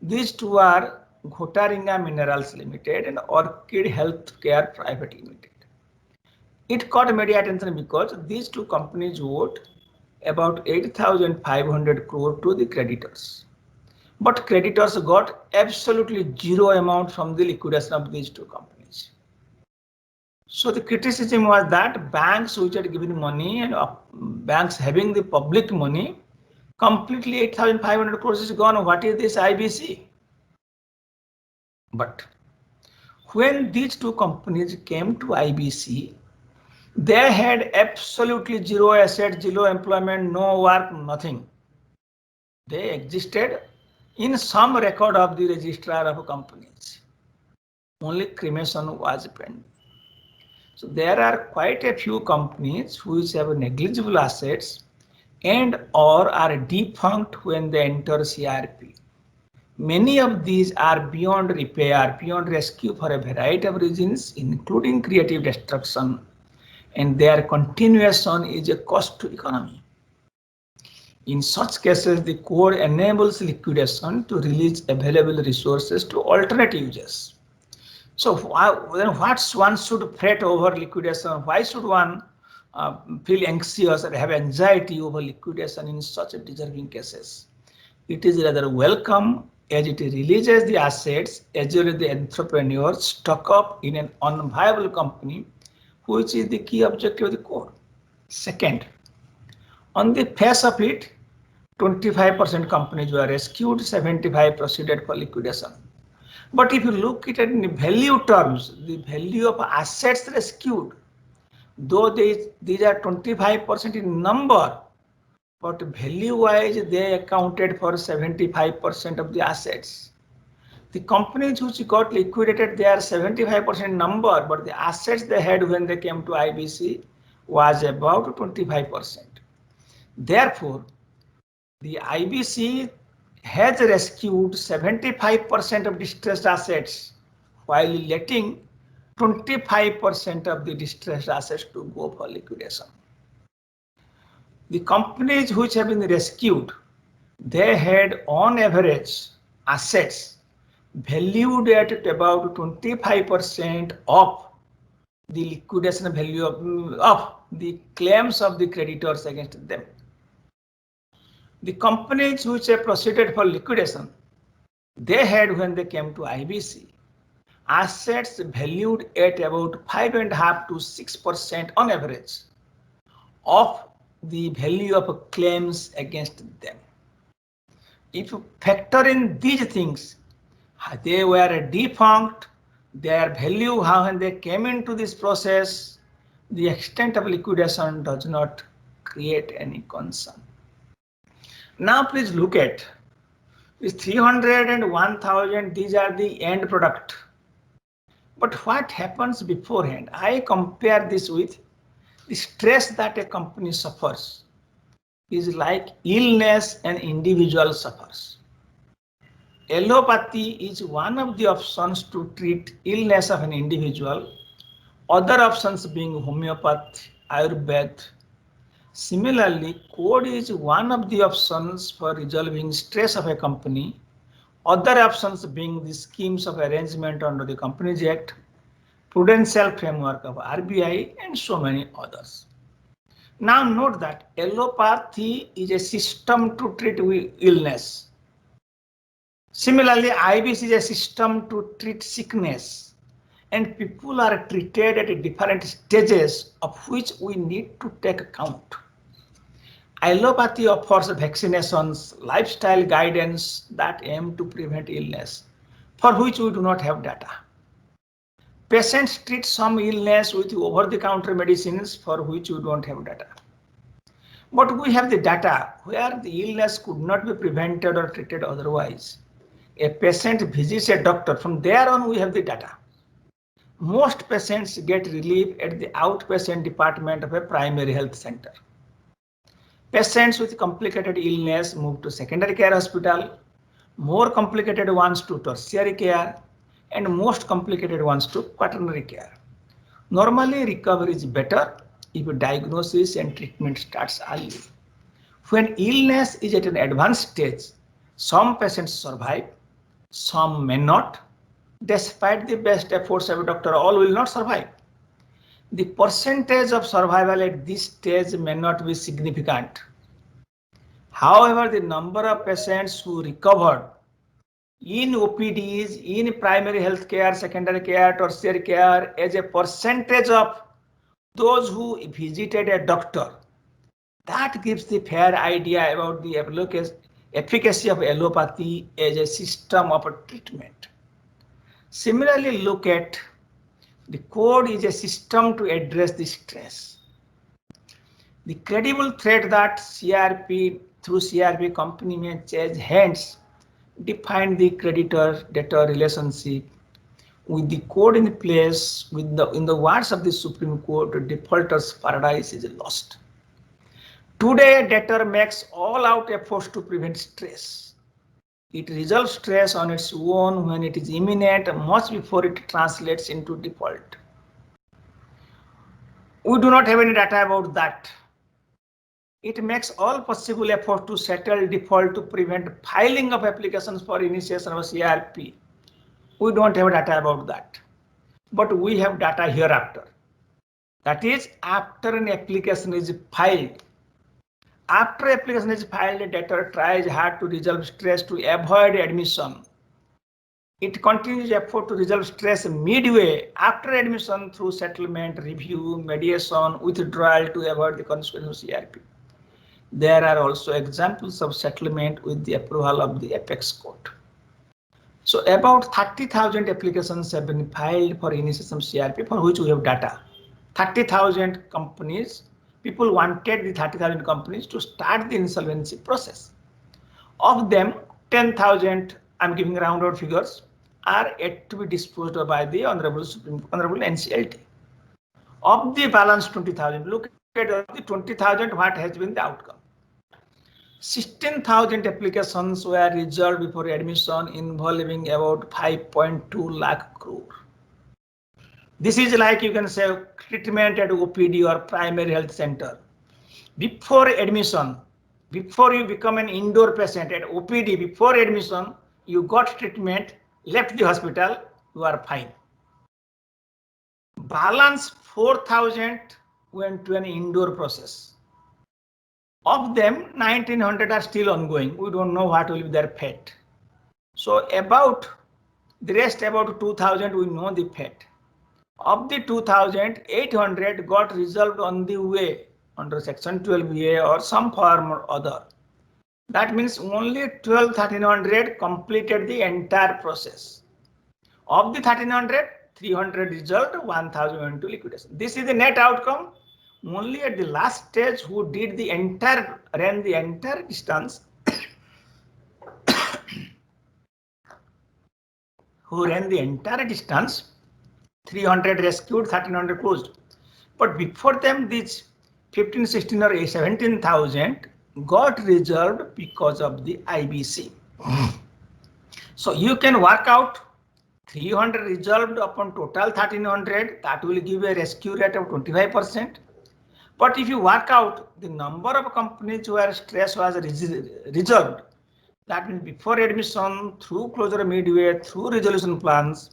These two are Ghotaringa Minerals Limited and Orchid Healthcare Private Limited. It caught media attention because these two companies owed about 8,500 crore to the creditors. But creditors got absolutely zero amount from the liquidation of these two companies. So the criticism was that banks which had given money and banks having the public money, completely 8,500 crores is gone. What is this IBC? But when these two companies came to IBC, they had absolutely zero assets, zero employment, no work, nothing. They existed in some record of the registrar of companies. Only cremation was pending. So there are quite a few companies which have negligible assets and or are defunct when they enter CIRP. Many of these are beyond repair, beyond rescue for a variety of reasons, including creative destruction, and their continuation is a cost to economy. In such cases, the code enables liquidation to release available resources to alternate users. So then what one should fret over liquidation? Why should one feel anxious or have anxiety over liquidation in such deserving cases? It is rather welcome as it releases the assets as well as the entrepreneur stuck up in an unviable company, which is the key objective of the code. Second, on the face of it, 25% companies were rescued, 75 proceeded for liquidation. But if you look at it in value terms, the value of assets rescued, though these are 25% in number, but value-wise they accounted for 75% of the assets. The companies which got liquidated, they are 75% number, but the assets they had when they came to IBC was about 25%. Therefore, the IBC has rescued 75% of distressed assets while letting 25% of the distressed assets to go for liquidation. The companies which have been rescued, they had on average assets valued at about 25% of the liquidation value of the claims of the creditors against them. The companies which have proceeded for liquidation, they had, when they came to IBC, assets valued at about 5.5 to 6% on average of the value of claims against them. If you factor in these things, they were defunct, their value, how when they came into this process, the extent of liquidation does not create any concern. Now please look at this 300 and 1000, these are the end product. But what happens beforehand? I compare this with the stress that a company suffers is like illness an individual suffers. Allopathy is one of the options to treat illness of an individual, other options being homeopathy, Ayurveda. Similarly, code is one of the options for resolving stress of a company, other options being the schemes of arrangement under the Companies Act, prudential framework of RBI, and so many others. Now note that allopathy is a system to treat illness. Similarly, IBC is a system to treat sickness, and people are treated at different stages of which we need to take account. Allopathy offers vaccinations, lifestyle guidance that aim to prevent illness, for which we do not have data. Patients treat some illness with over-the-counter medicines for which we don't have data. But we have the data where the illness could not be prevented or treated otherwise. A patient visits a doctor, from there on we have the data. Most patients get relief at the outpatient department of a primary health center. Patients with complicated illness move to secondary care hospital, more complicated ones to tertiary care, and most complicated ones to quaternary care. Normally, recovery is better if diagnosis and treatment starts early. When illness is at an advanced stage, some patients survive, some may not. Despite the best efforts of a doctor, all will not survive. The percentage of survival at this stage may not be significant. However, the number of patients who recovered in OPDs, in primary health care, secondary care, tertiary care, as a percentage of those who visited a doctor, that gives the fair idea about the efficacy of allopathy as a system of treatment. Similarly, look at the code is a system to address the stress. The credible threat that through CRP company may change hands define the creditor-debtor relationship. With the code in place, in the words of the Supreme Court, defaulter's paradise is lost. Today, debtor makes all-out efforts to prevent stress. It resolves stress on its own when it is imminent, much before it translates into default. We do not have any data about that. It makes all possible effort to settle default to prevent filing of applications for initiation of CRP. We don't have data about that. But we have data hereafter. That is, after an application is filed. After application is filed, a debtor tries hard to resolve stress to avoid admission. It continues effort to resolve stress midway after admission through settlement, review, mediation, withdrawal to avoid the consequences of CRP. There are also examples of settlement with the approval of the apex court. So about 30,000 applications have been filed for initiation of CRP, for which we have data. 30,000 companies, people wanted the 30,000 companies to start the insolvency process. Of them, 10,000, I'm giving rounded figures, are yet to be disposed of by the Honorable NCLT. Of the balance 20,000, look at the 20,000, what has been the outcome. 16,000 applications were resolved before admission involving about 5.2 lakh crore. This is like, you can say, treatment at OPD or primary health center. before admission, before you become an indoor patient at OPD, before admission, you got treatment, left the hospital, you are fine. Balance 4,000 went to an indoor process. Of them, 1,900 are still ongoing. We don't know what will be their fate. So about the rest, about 2,000, we know the fate. Of the 2,800 got resolved on the way under Section 12A or some form or other. That means only 1,300 completed the entire process. Of the 1,300, 300 resolved, 1,000 went to liquidation. This is the net outcome. Only at the last stage who did the entire, ran the entire distance, who ran the entire distance, 300 rescued, 1,300 closed. But before them, these 15, 16 or 17,000 got resolved because of the IBC. So you can work out 300 resolved upon total 1,300, that will give a rescue rate of 25%. But if you work out the number of companies where stress was resolved, that means before admission, through closure midway, through resolution plans,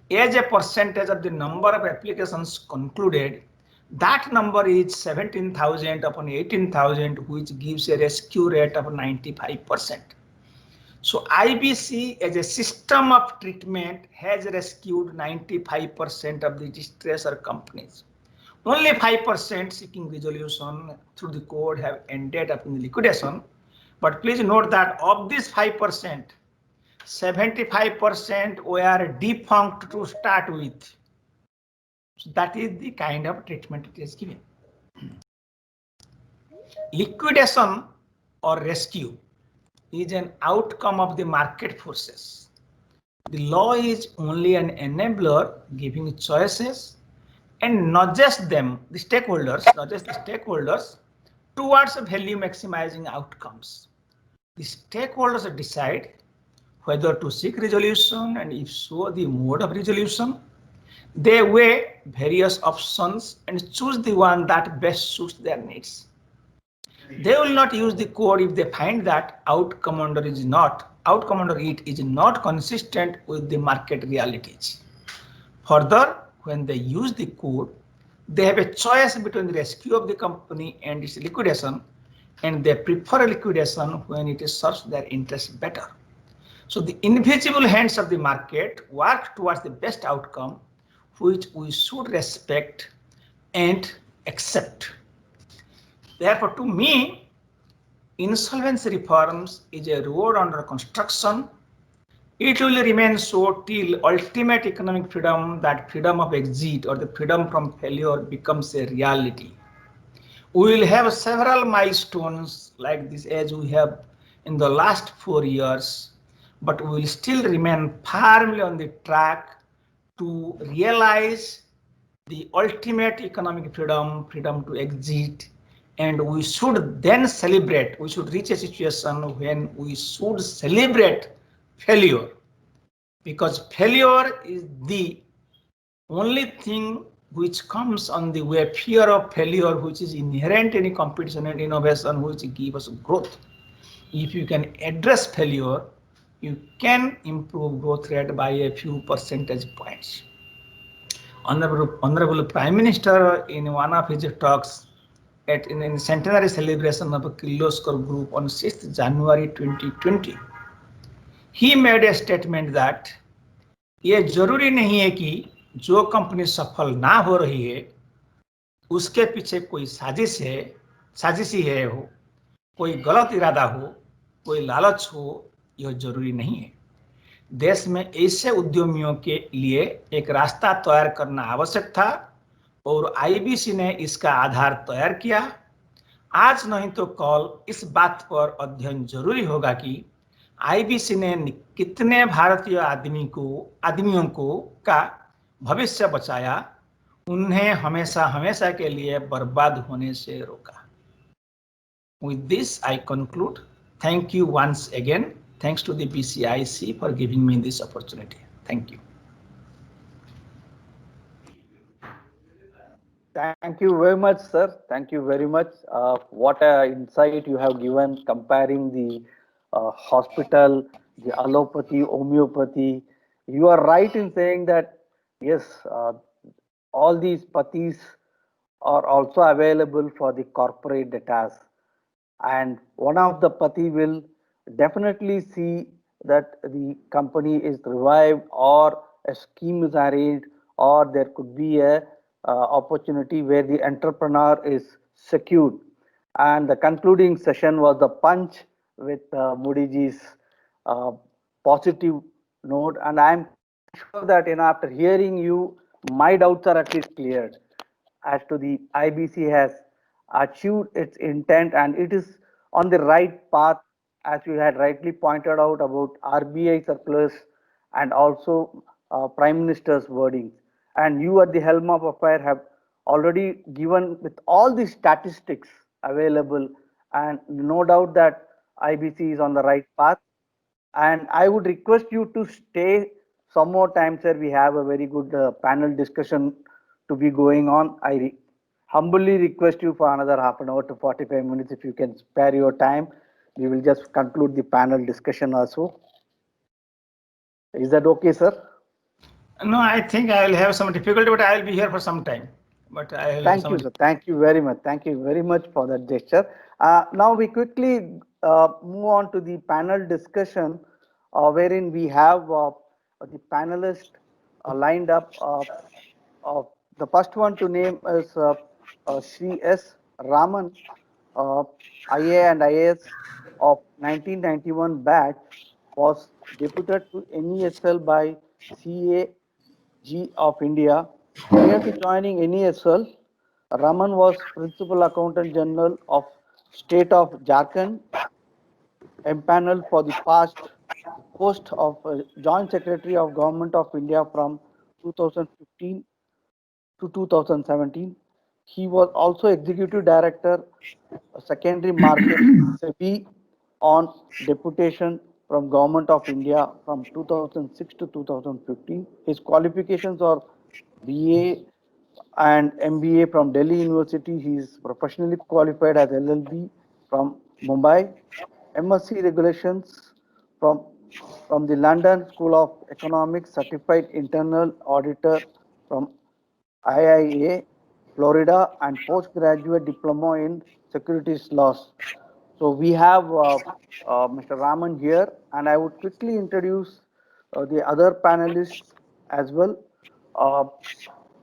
as a percentage of the number of applications concluded, that number is 17,000 upon 18,000, which gives a rescue rate of 95%. So IBC as a system of treatment has rescued 95% of the distressor companies. Only 5% seeking resolution through the code have ended up in the liquidation. But please note that of this 5%, 75% were defunct to start with. So that is the kind of treatment it is given. Liquidation or rescue is an outcome of the market forces. The law is only an enabler giving choices and not just them, the stakeholders, towards value maximizing outcomes. The stakeholders decide whether to seek resolution, and if so, the mode of resolution. They weigh various options and choose the one that best suits their needs. They will not use the code if they find that outcome under it is not consistent with the market realities. Further, when they use the code, they have a choice between the rescue of the company and its liquidation, and they prefer liquidation when it serves their interests better. So the invisible hands of the market work towards the best outcome, which we should respect and accept. Therefore, to me, insolvency reforms is a road under construction. It will remain so till ultimate economic freedom, that freedom of exit or the freedom from failure, becomes a reality. We will have several milestones like this as we have in the last 4 years, but we will still remain firmly on the track to realize the ultimate economic freedom, freedom to exit. And we should then celebrate, we should reach a situation when we should celebrate failure, because failure is the only thing which comes on the way, fear of failure, which is inherent in competition and innovation, which give us growth. If you can address failure, you can improve growth rate by a few percentage points. Honorable Prime Minister, in one of his talks in centenary celebration of Kirloskar Group on 6th January 2020, he made a statement that ये जरूरी नहीं है कि जो company सफल ना हो रही है उसके पीछे कोई साजिशी है हो, कोई गलत इरादा हो, कोई लालच हो, यह जरूरी नहीं है। देश में ऐसे उद्यमियों के लिए एक रास्ता तैयार करना आवश्यक था और आईबीसी ने इसका आधार तैयार किया। आज नहीं तो कल इस बात पर अध्ययन जरूरी होगा कि आईबीसी ने कितने भारतीय आदमियों को का भविष्य बचाया, उन्हें हमेशा के लिए बर्बाद होने से रोका। With this, I conclude. Thank you once again. Thanks to the BCIC for giving me this opportunity. Thank you. Thank you very much, sir. Thank you very much. What a insight you have given comparing the hospital, the allopathy, homeopathy. You are right in saying that, yes, all these pathis are also available for the corporate data. And one of the pati will definitely see that the company is revived or a scheme is arranged or there could be a opportunity where the entrepreneur is secured. And the concluding session was the punch with Modi ji's uh, positive note, and I'm sure that after hearing you, my doubts are at least cleared as to the IBC has achieved its intent and it is on the right path, as you had rightly pointed out about RBI circulars and also Prime Minister's wordings. And you at the helm of affair have already given with all the statistics available, and no doubt that IBC is on the right path. And I would request you to stay some more time, sir. We have a very good panel discussion to be going on. Humbly request you for another half an hour to 45 minutes if you can spare your time. We will just conclude the panel discussion also. Is that okay, sir? No, I think I will have some difficulty, but I will be here for some time. But I will Thank you, sir. Thank you very much. Thank you very much for that gesture. Now we quickly move on to the panel discussion, wherein we have the panelists lined up. The first one to name is Sri S. Raman, uh, IA and IAS of 1991 batch, was deputed to NESL by CAG of India. Prior to joining NESL, Raman was Principal Accountant General of State of Jharkhand, empaneled for the past post of Joint Secretary of Government of India from 2015 to 2017. He was also Executive Director, Secondary Market, SEBI, on deputation from Government of India from 2006 to 2015. His qualifications are BA and MBA from Delhi University. He is professionally qualified as LLB from Mumbai, MSc Regulations from the London School of Economics, Certified Internal Auditor from IIA, Florida, and postgraduate diploma in securities laws. So we have Mr. Raman here, and I would quickly introduce the other panelists as well. Uh,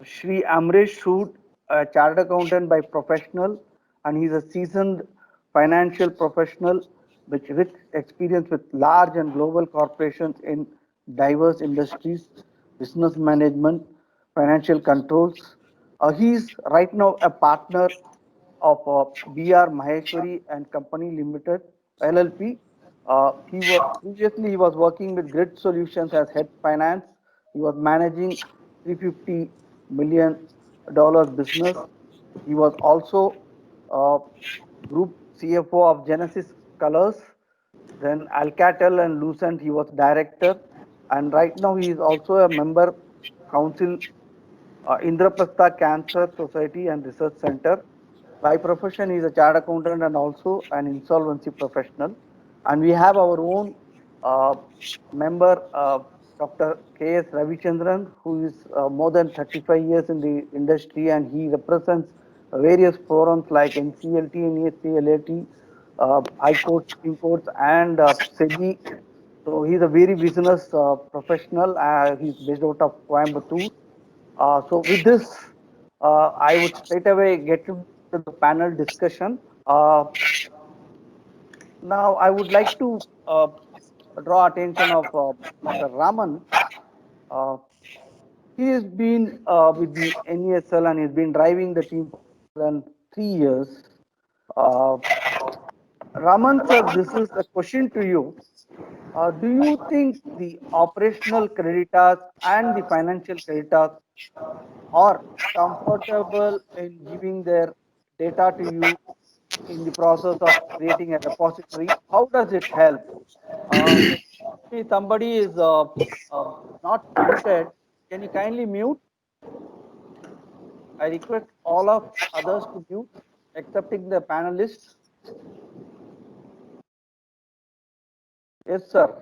Shri Amresh Sood, a chartered accountant by professional, and he's a seasoned financial professional with rich experience with large and global corporations in diverse industries, business management, financial controls. He's right now a partner of BR Maheshwari and Company Limited LLP. He was working with Grid Solutions as head finance. He was managing $350 million business. He was also group CFO of Genesis Colors. Then Alcatel and Lucent, he was director, and right now he is also a member council Indraprastha Cancer Society and Research Center. By profession, he is a chartered accountant and also an insolvency professional. And we have our own uh, member, Dr. K.S. Ravichandran, who is more than 35 years in the industry, and he represents various forums like NCLT, NESC, LAT, High Court, Supreme Courts, and SEBI. So he's a very business professional. He's based out of Coimbatore. So with this, I would straight away get to the panel discussion. Now, I would like to draw attention of Mr. Raman. Uh, he has been with the NESL and he's been driving the team for more than 3 years. Uh, Raman sir, this is a question to you. Do you think the operational creditors and the financial creditors are comfortable in giving their data to you in the process of creating a repository? How does it help? See, somebody is not muted. Can you kindly mute? I request all of others to give, excepting the panelists? Yes, sir.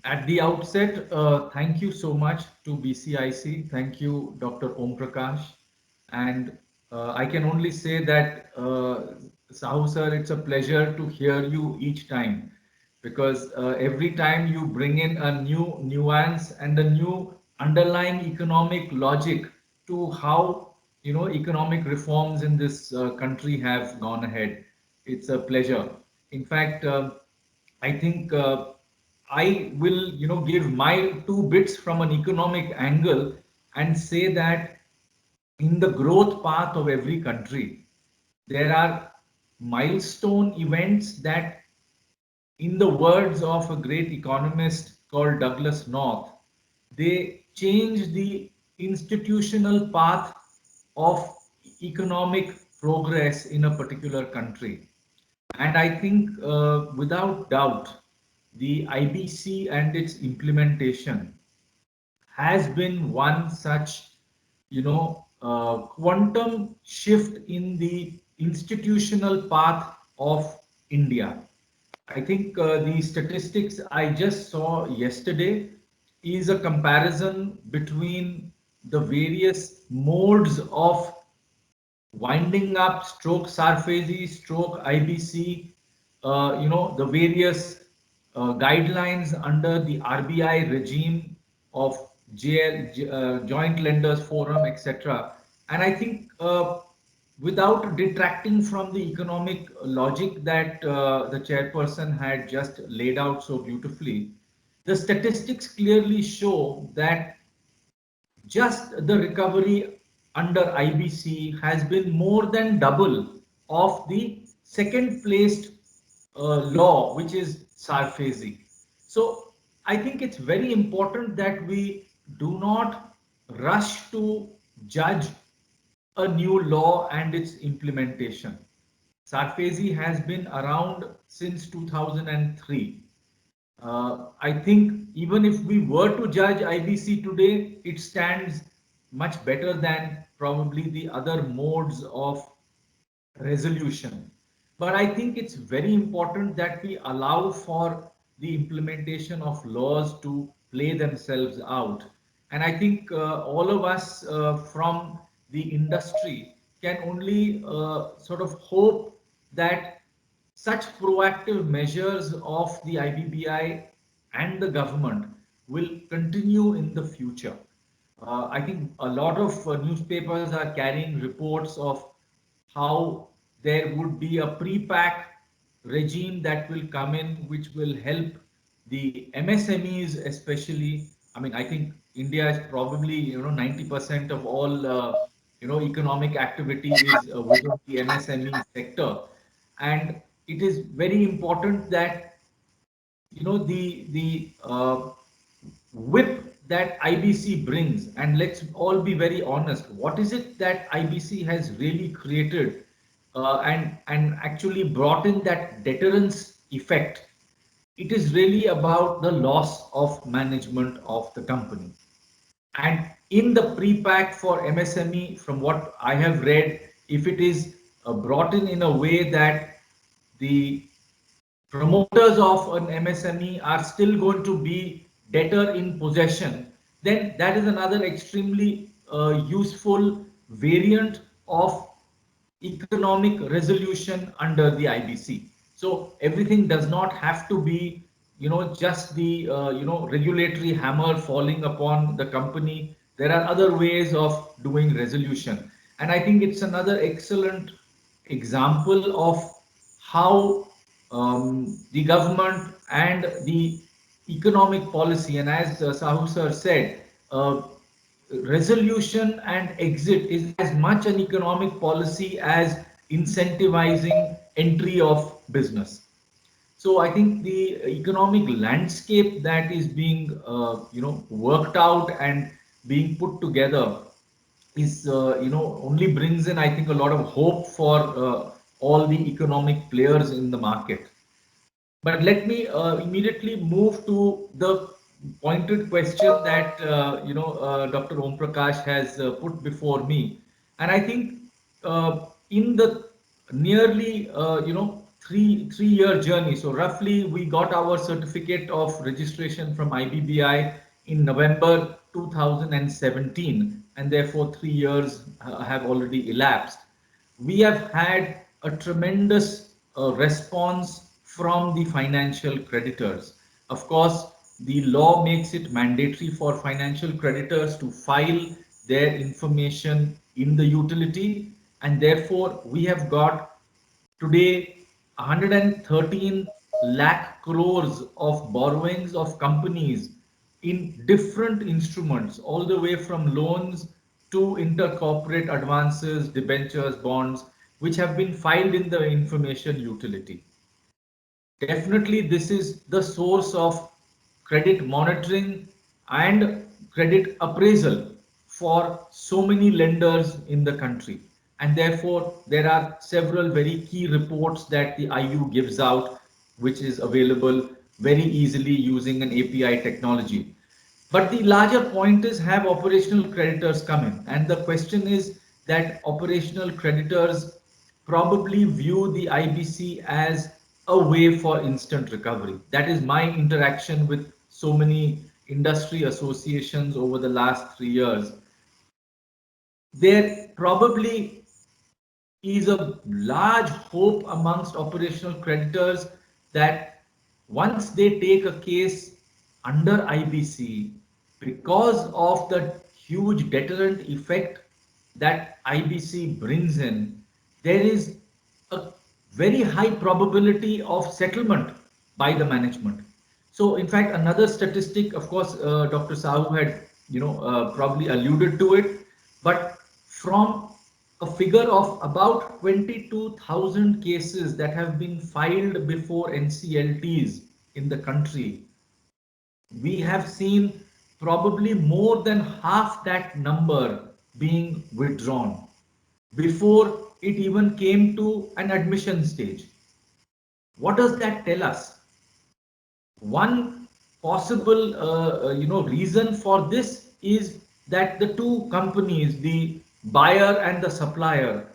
At the outset, thank you so much to BCIC. Thank you, Dr. Om Prakash. And I can only say that, Sahu sir, it's a pleasure to hear you each time, because every time you bring in a new nuance and a new underlying economic logic to how, economic reforms in this country have gone ahead. It's a pleasure. In fact, I think I will, give my two bits from an economic angle and say that in the growth path of every country, there are milestone events that, in the words of a great economist called Douglas North, they change the institutional path of economic progress in a particular country. And I think, without doubt, the IBC and its implementation has been one such, quantum shift in the institutional path of India. I think the statistics I just saw yesterday is a comparison between the various modes of winding up stroke Sarfazi, stroke IBC, the various guidelines under the RBI regime of Joint Lenders Forum, etc. And I think, without detracting from the economic logic that the chairperson had just laid out so beautifully, the statistics clearly show that just the recovery under IBC has been more than double of the second placed law, which is Sarfazi. So I think it's very important that we do not rush to judge a new law and its implementation. Sarfazi has been around since 2003. I think even if we were to judge IBC today, it stands much better than probably the other modes of resolution. But I think it's very important that we allow for the implementation of laws to play themselves out. And I think all of us from the industry can only sort of hope that such proactive measures of the IBBI and the government will continue in the future. I think a lot of newspapers are carrying reports of how there would be a pre-pack regime that will come in, which will help the MSMEs especially. I mean, I think India is probably 90% of all economic activity is within the MSME sector, and it is very important that the whip that IBC brings, and let's all be very honest, what is it that IBC has really created and actually brought in that deterrence effect? It is really about the loss of management of the company. And in the pre-pack for MSME, from what I have read, if it is brought in a way that the promoters of an MSME are still going to be debtor in possession, then that is another extremely useful variant of economic resolution under the IBC. So everything does not have to be, just the, regulatory hammer falling upon the company. There are other ways of doing resolution. And I think it's another excellent example of how the government and the economic policy, and as Sahu sir said, resolution and exit is as much an economic policy as incentivizing entry of business. So I think the economic landscape that is being worked out and being put together is only brings in, I think, a lot of hope for all the economic players in the market. But let me immediately move to the pointed question that Dr. Om Prakash has put before me, and I think in the nearly three-year journey. So roughly, we got our certificate of registration from IBBI in November 2017, and therefore 3 years have already elapsed. We have had a tremendous response from the financial creditors. Of course, the law makes it mandatory for financial creditors to file their information in the utility, and therefore we have got today 113 lakh crores of borrowings of companies in different instruments, all the way from loans to intercorporate advances, debentures, bonds, which have been filed in the information utility. Definitely, this is the source of credit monitoring and credit appraisal for so many lenders in the country. And therefore, there are several very key reports that the IU gives out, which is available very easily using an API technology. But the larger point is, have operational creditors come in? And the question is that operational creditors probably view the IBC as a way for instant recovery. That is my interaction with so many industry associations over the last 3 years. There probably is a large hope amongst operational creditors that once they take a case under IBC, because of the huge deterrent effect that IBC brings in, there is a very high probability of settlement by the management. So, in fact, another statistic, of course, Dr. Sahu had, probably alluded to it, but from a figure of about 22,000 cases that have been filed before NCLTs in the country, we have seen probably more than half that number being withdrawn before it even came to an admission stage. What does that tell us? One possible reason for this is that the two companies, the buyer and the supplier,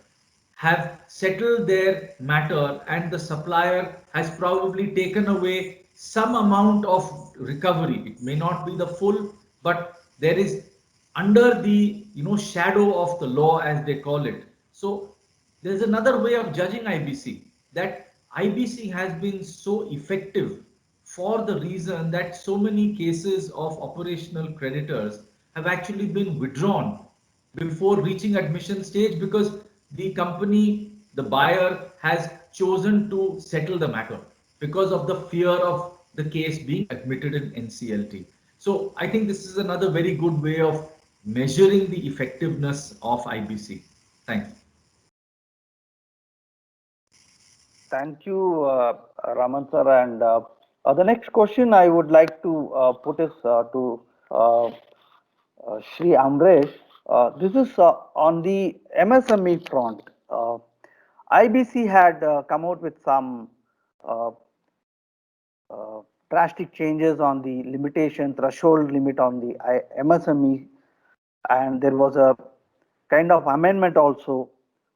have settled their matter, and the supplier has probably taken away some amount of recovery. It may not be the full, but there is under the shadow of the law, as they call it. So there's another way of judging IBC, that IBC has been so effective for the reason that so many cases of operational creditors have actually been withdrawn before reaching admission stage, because the company, the buyer, has chosen to settle the matter because of the fear of the case being admitted in NCLT. So I think this is another very good way of measuring the effectiveness of IBC. Thank you. Thank you, Raman sir. And the next question I would like to put is to Shri Amresh. This is on the MSME front. IBC had come out with some drastic changes on the limitation threshold limit on the MSME, and there was a kind of amendment also.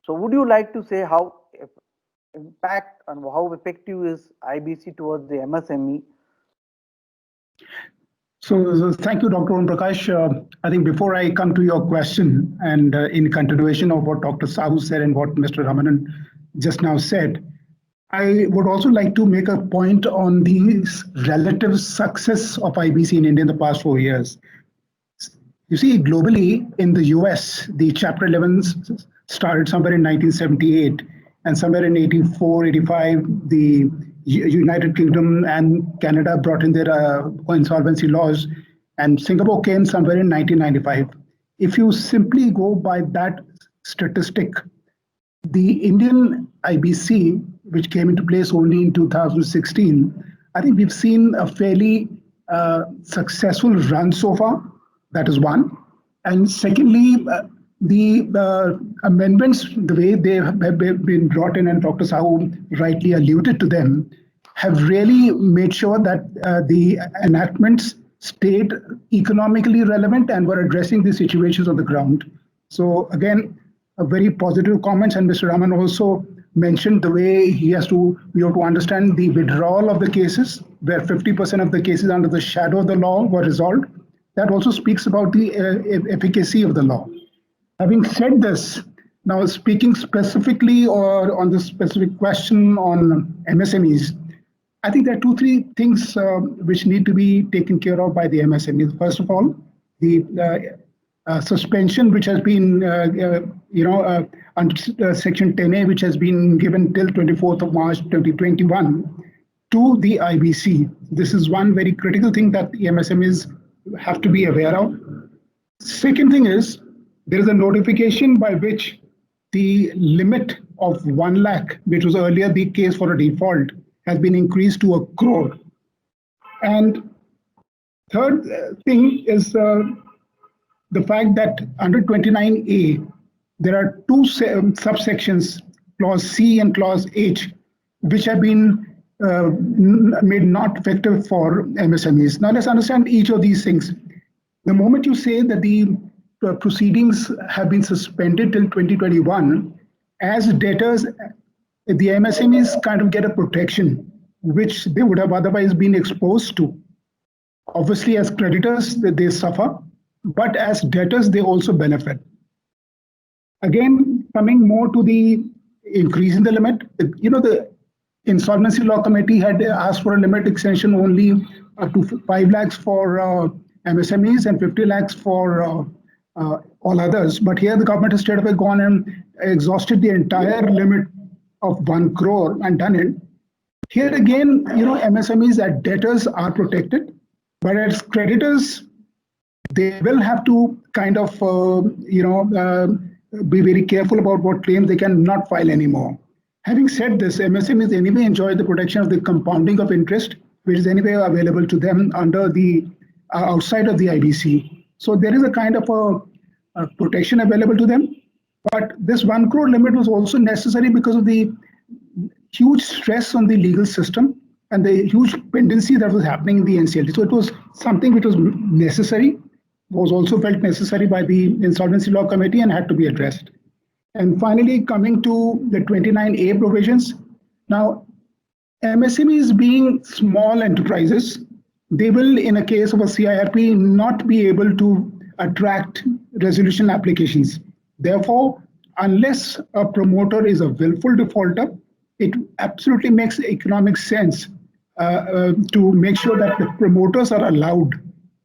So would you like to say how impact and how effective is IBC towards the MSME? So thank you, Dr. Om Prakash. I think before I come to your question, and in continuation of what Dr. Sahu said and what Mr. Ramanan just now said, I would also like to make a point on the relative success of IBC in India in the past 4 years. You see, globally, in the US, the Chapter 11 started somewhere in 1978, and somewhere in 84, 85, the United Kingdom and Canada brought in their insolvency laws, and Singapore came somewhere in 1995. If you simply go by that statistic, the Indian IBC, which came into place only in 2016, I think we've seen a fairly successful run so far. That is one. And secondly, the amendments, the way they have been brought in, and Dr. Sahu rightly alluded to them, have really made sure that the enactments stayed economically relevant and were addressing the situations on the ground. So again, a very positive comments, and Mr. Raman also mentioned the way we have to understand the withdrawal of the cases, where 50% of the cases under the shadow of the law were resolved. That also speaks about the efficacy of the law. Having said this, now speaking specifically or on the specific question on MSMEs, I think there are 2-3 things which need to be taken care of by the MSMEs. First of all, the suspension which has been, under Section 10A, which has been given till 24th of March 2021 to the IBC. This is one very critical thing that the MSMEs have to be aware of. Second thing is, there is a notification by which the limit of 1 lakh, which was earlier the case for a default, has been increased to 1 crore. And third thing is the fact that under 29A, there are 2 subsections, Clause C and Clause H, which have been made not effective for MSMEs. Now let's understand each of these things. The moment you say that the proceedings have been suspended till 2021, as debtors, the MSMEs kind of get a protection which they would have otherwise been exposed to. Obviously, as creditors, they suffer, but as debtors, they also benefit. Again, coming more to the increase in the limit, the Insolvency Law Committee had asked for a limit extension only up to 5 lakhs for MSMEs and 50 lakhs for all others. But here the government has straight away gone and exhausted the entire limit of 1 crore and done it. Here again, MSMEs as debtors are protected, but as creditors, they will have to kind of, be very careful about what claims they cannot file anymore. Having said this, MSMEs anyway enjoy the protection of the compounding of interest, which is anyway available to them under the outside of the IBC. So there is a kind of a protection available to them. But this 1 crore limit was also necessary because of the huge stress on the legal system and the huge pendency that was happening in the NCLT. So it was something which was necessary, was also felt necessary by the Insolvency Law Committee and had to be addressed. And finally, coming to the 29A provisions. Now, MSMEs being small enterprises, they will, in a case of a CIRP, not be able to attract resolution applications. Therefore, unless a promoter is a willful defaulter, it absolutely makes economic sense to make sure that the promoters are allowed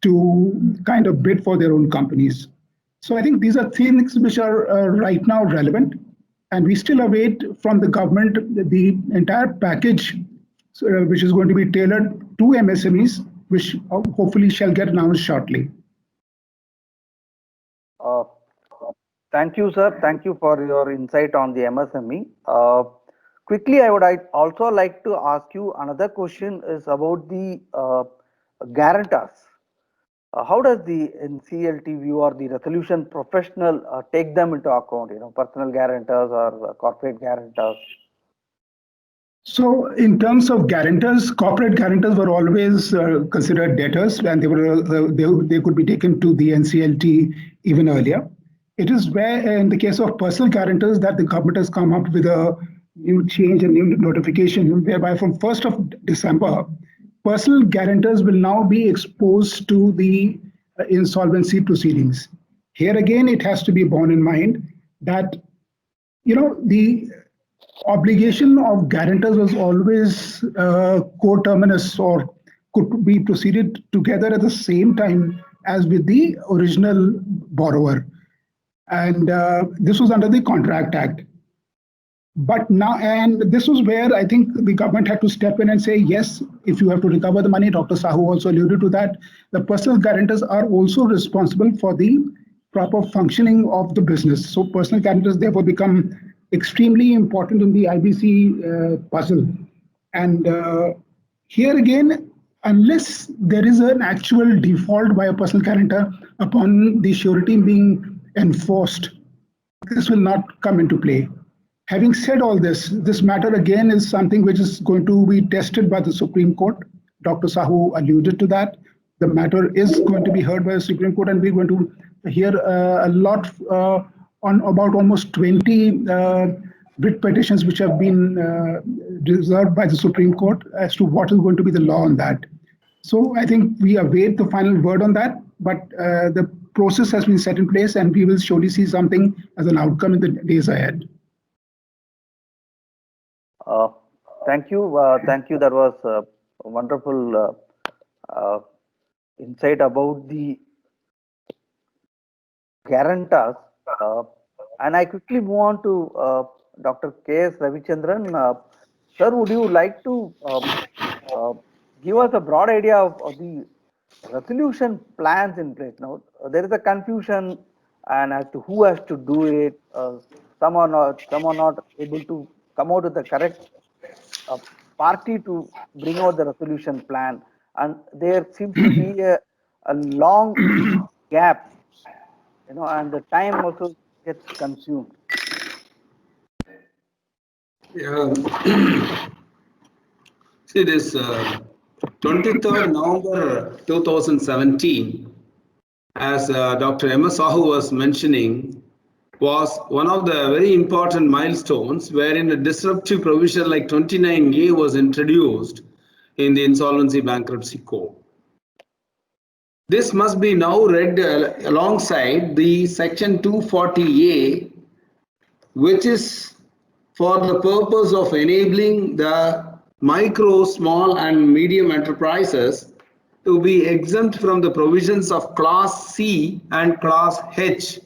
to kind of bid for their own companies. So I think these are things which are right now relevant, and we still await from the government the entire package which is going to be tailored to MSMEs, which hopefully shall get announced shortly. Thank you, sir. Thank you for your insight on the MSME. Quickly, I would also like to ask you another question is about the guarantors. How does the NCLT view or the resolution professional take them into account, personal guarantors or corporate guarantors? So in terms of guarantors, corporate guarantors were always considered debtors, and they could be taken to the NCLT even earlier. It is where, in the case of personal guarantors, that the government has come up with a new change and new notification, whereby from 1st of December, personal guarantors will now be exposed to the insolvency proceedings. Here again, it has to be borne in mind that, the obligation of guarantors was always coterminous or could be proceeded together at the same time as with the original borrower. And this was under the Contract Act. But now, and this was where I think the government had to step in and say, yes, if you have to recover the money, Dr. Sahu also alluded to that, the personal guarantors are also responsible for the proper functioning of the business. So personal guarantors therefore become extremely important in the IBC puzzle. And here again, unless there is an actual default by a personal guarantor upon the surety being enforced, this will not come into play. Having said all this, this matter again is something which is going to be tested by the Supreme Court. Dr. Sahu alluded to that. the matter is going to be heard by the Supreme Court, and we're going to hear a lot on about almost 20 writ petitions which have been reserved by the Supreme Court as to what is going to be the law on that. So I think we await the final word on that, but the process has been set in place, and we will surely see something as an outcome in the days ahead. Thank you. Thank you. That was a wonderful insight about the guarantors. And I quickly move on to Dr. K.S. Ravichandran. Sir, would you like to give us a broad idea of the resolution plans in place? Now, there is a confusion and as to who has to do it. Some are not able to come out with the correct party to bring out the resolution plan, and there seems to be a long gap, and the time also gets consumed. Yeah. See, this 23rd November 2017, as Dr. M.S. Sahu was mentioning, was one of the very important milestones wherein a disruptive provision like 29A was introduced in the Insolvency Bankruptcy Code. This must be now read alongside the Section 240A, which is for the purpose of enabling the micro, small and medium enterprises to be exempt from the provisions of Class C and Class H.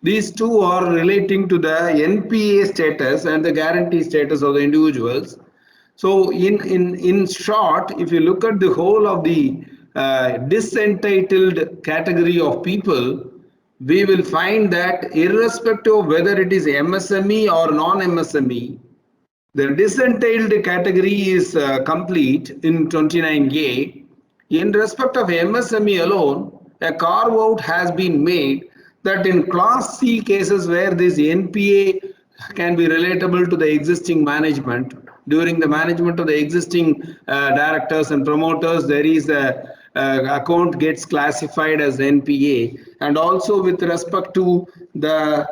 These two are relating to the NPA status and the guarantee status of the individuals. So in short, if you look at the whole of the disentitled category of people, we will find that irrespective of whether it is MSME or non-MSME, the disentitled category is complete in 29A. In respect of MSME alone, a carve out has been made that in Class C cases where this NPA can be relatable to the existing management, during the management of the existing directors and promoters, there is a account gets classified as NPA, and also with respect to the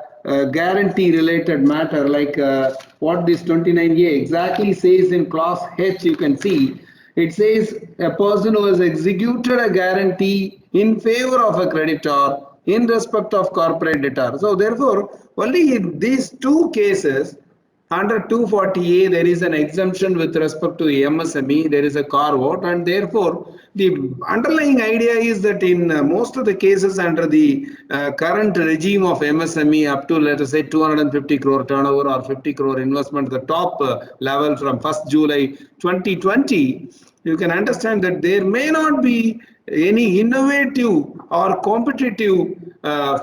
guarantee related matter, like what this 29A exactly says in Class H, you can see it says a person who has executed a guarantee in favor of a creditor in respect of corporate debtor. So therefore, only in these two cases under 240A there is an exemption with respect to the MSME, there is a carve out, and therefore the underlying idea is that in most of the cases under the current regime of MSME up to let us say 250 crore turnover or 50 crore investment, the top level from 1st July 2020, you can understand that there may not be any innovative or competitive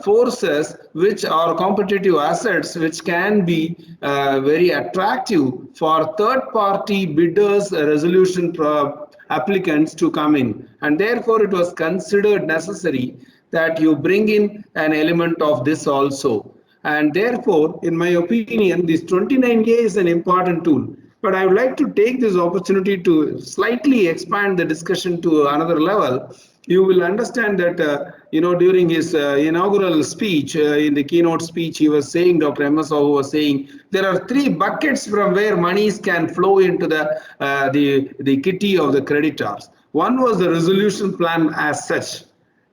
forces which are competitive assets which can be very attractive for third party bidders, resolution applicants to come in, and therefore it was considered necessary that you bring in an element of this also. And therefore, in my opinion, this 29A is an important tool. But I would like to take this opportunity to slightly expand the discussion to another level. You will understand that, during his inaugural speech, in the keynote speech, he was saying, Dr. M.S. Sahu was saying, there are three buckets from where monies can flow into the kitty of the creditors. One was the resolution plan as such.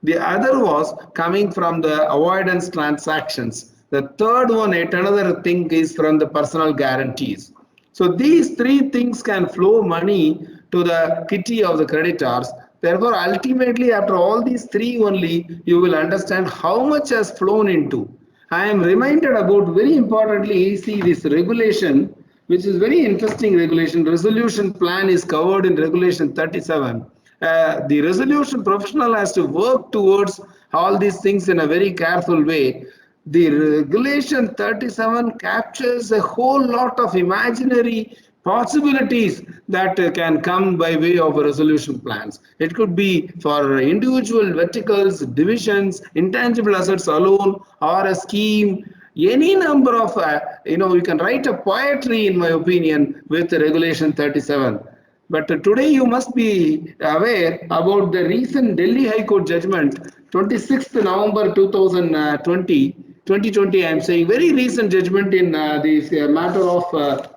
The other was coming from the avoidance transactions. The third one, yet another thing, is from the personal guarantees. So these three things can flow money to the kitty of the creditors. Therefore, ultimately, after all these three only, you will understand how much has flown into. I am reminded about, very importantly, see this regulation, which is very interesting regulation. Resolution plan is covered in regulation 37. The resolution professional has to work towards all these things in a very careful way. The regulation 37 captures a whole lot of imaginary possibilities that can come by way of resolution plans. It could be for individual verticals, divisions, intangible assets alone, or a scheme, any number of, you can write a poetry, in my opinion, with regulation 37. But today you must be aware about the recent Delhi High Court judgment, 26th November 2020, I am saying, very recent judgment in this matter of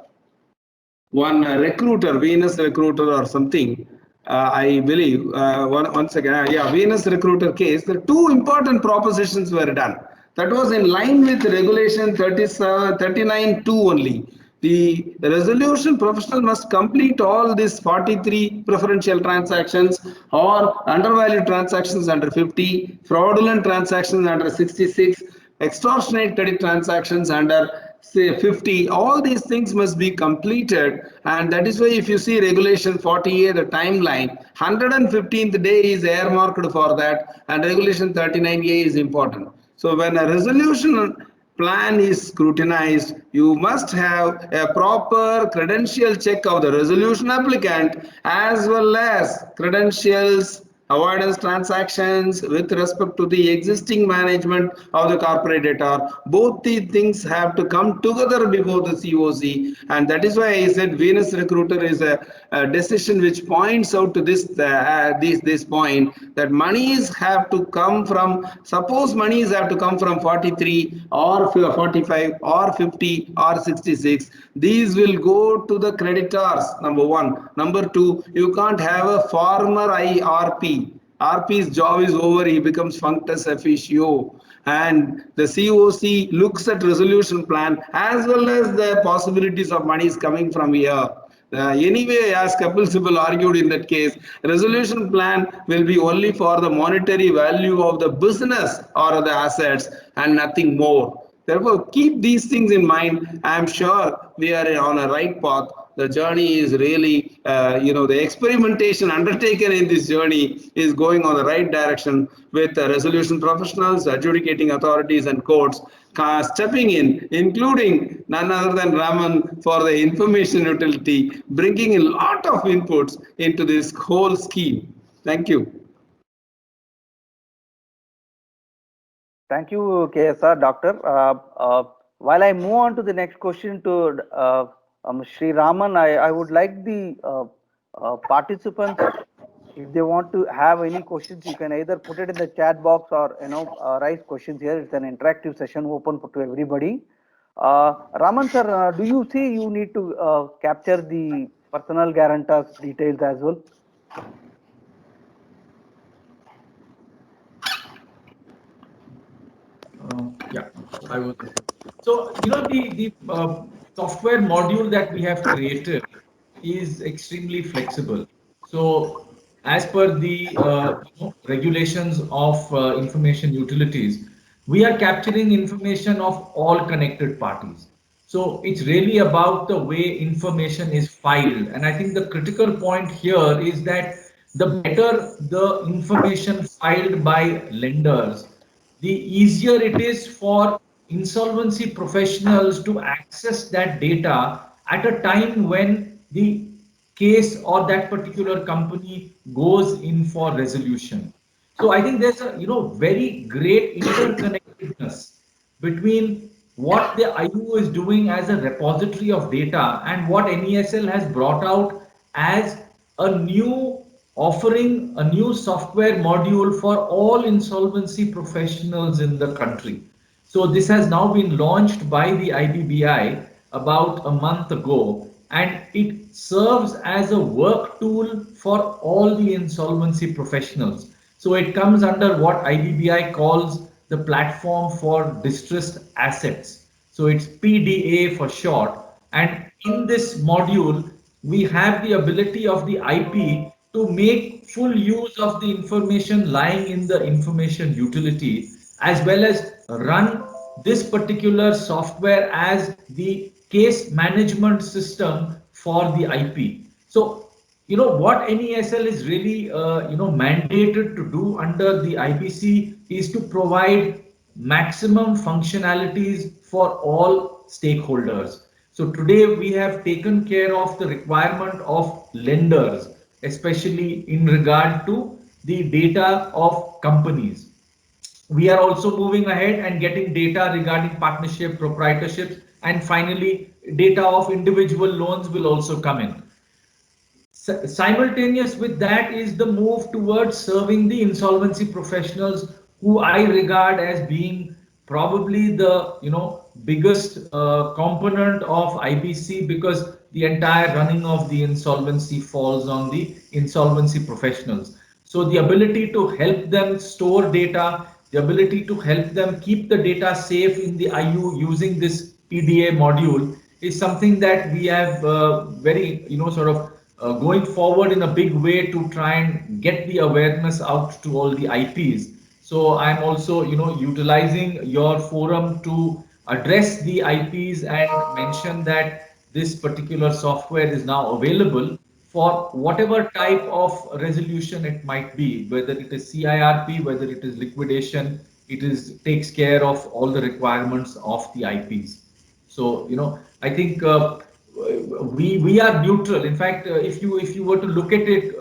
one recruiter, Venus recruiter or something. I believe, once again, yeah, Venus recruiter case, the two important propositions were done. That was in line with regulation 39.2 only. The resolution professional must complete all these 43 preferential transactions or undervalued transactions under 50, fraudulent transactions under 66, extortionate credit transactions under say 50. All these things must be completed, and that is why if you see regulation 40A, the timeline, 115th day is earmarked for that, and regulation 39A is important. So when a resolution plan is scrutinized, you must have a proper credential check of the resolution applicant as well as credentials, avoidance transactions with respect to the existing management of the corporate debtor. Both the things have to come together before the COC, and that is why I said Venus recruiter is a decision which points out to this point, that monies have to come from, suppose monies have to come from 43 or 45 or 50 or 66, these will go to the creditors, number one. Number two, you can't have a former IRP. RP's job is over, he becomes functus officio, and the COC looks at resolution plan as well as the possibilities of monies coming from here. Anyway, as Kapil Sibal argued in that case, resolution plan will be only for the monetary value of the business or the assets and nothing more. Therefore, keep these things in mind. I am sure we are on a right path. The journey is really, the experimentation undertaken in this journey is going on the right direction with resolution professionals, adjudicating authorities and courts stepping in, including none other than Raman for the information utility, bringing a lot of inputs into this whole scheme. Thank you. Thank you, KSR, Doctor. While I move on to the next question to Sri Raman, I would like the participants, if they want to have any questions, you can either put it in the chat box or raise questions here. It's an interactive session open to everybody. Raman sir, do you see you need to capture the personal guarantors details as well? Yeah, I will. So, the software module that we have created is extremely flexible. So, as per the regulations of information utilities, we are capturing information of all connected parties. So, it's really about the way information is filed. And I think the critical point here is that the better the information filed by lenders, the easier it is for insolvency professionals to access that data at a time when the case or that particular company goes in for resolution. So I think there's a very great interconnectedness between what the IU is doing as a repository of data and what NESL has brought out as a new offering, a new software module for all insolvency professionals in the country. So this has now been launched by the IBBI about a month ago, and it serves as a work tool for all the insolvency professionals. So it comes under what IBBI calls the platform for distressed assets. So it's PDA for short. And in this module, we have the ability of the IP to make full use of the information lying in the information utility, as well as run this particular software as the case management system for the IP. So, what NESL is really, mandated to do under the IBC is to provide maximum functionalities for all stakeholders. So today we have taken care of the requirement of lenders, especially in regard to the data of companies. We are also moving ahead and getting data regarding partnership, proprietorships, and finally data of individual loans will also come in. Simultaneous with that is the move towards serving the insolvency professionals, who I regard as being probably the biggest component of IBC, because the entire running of the insolvency falls on the insolvency professionals. So the ability to help them store data, the ability to help them keep the data safe in the IU using this PDA module is something that we have very going forward in a big way to try and get the awareness out to all the IPs. So I'm also utilizing your forum to address the IPs and mention that this particular software is now available for whatever type of resolution it might be, whether it is CIRP, whether it is liquidation, takes care of all the requirements of the IPs. So I think we are neutral. In fact, if you were to look at it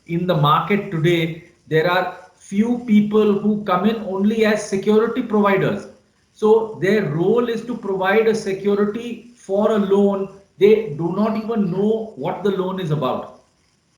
in the market today, there are few people who come in only as security providers. So their role is to provide a security for a loan. They do not even know what the loan is about.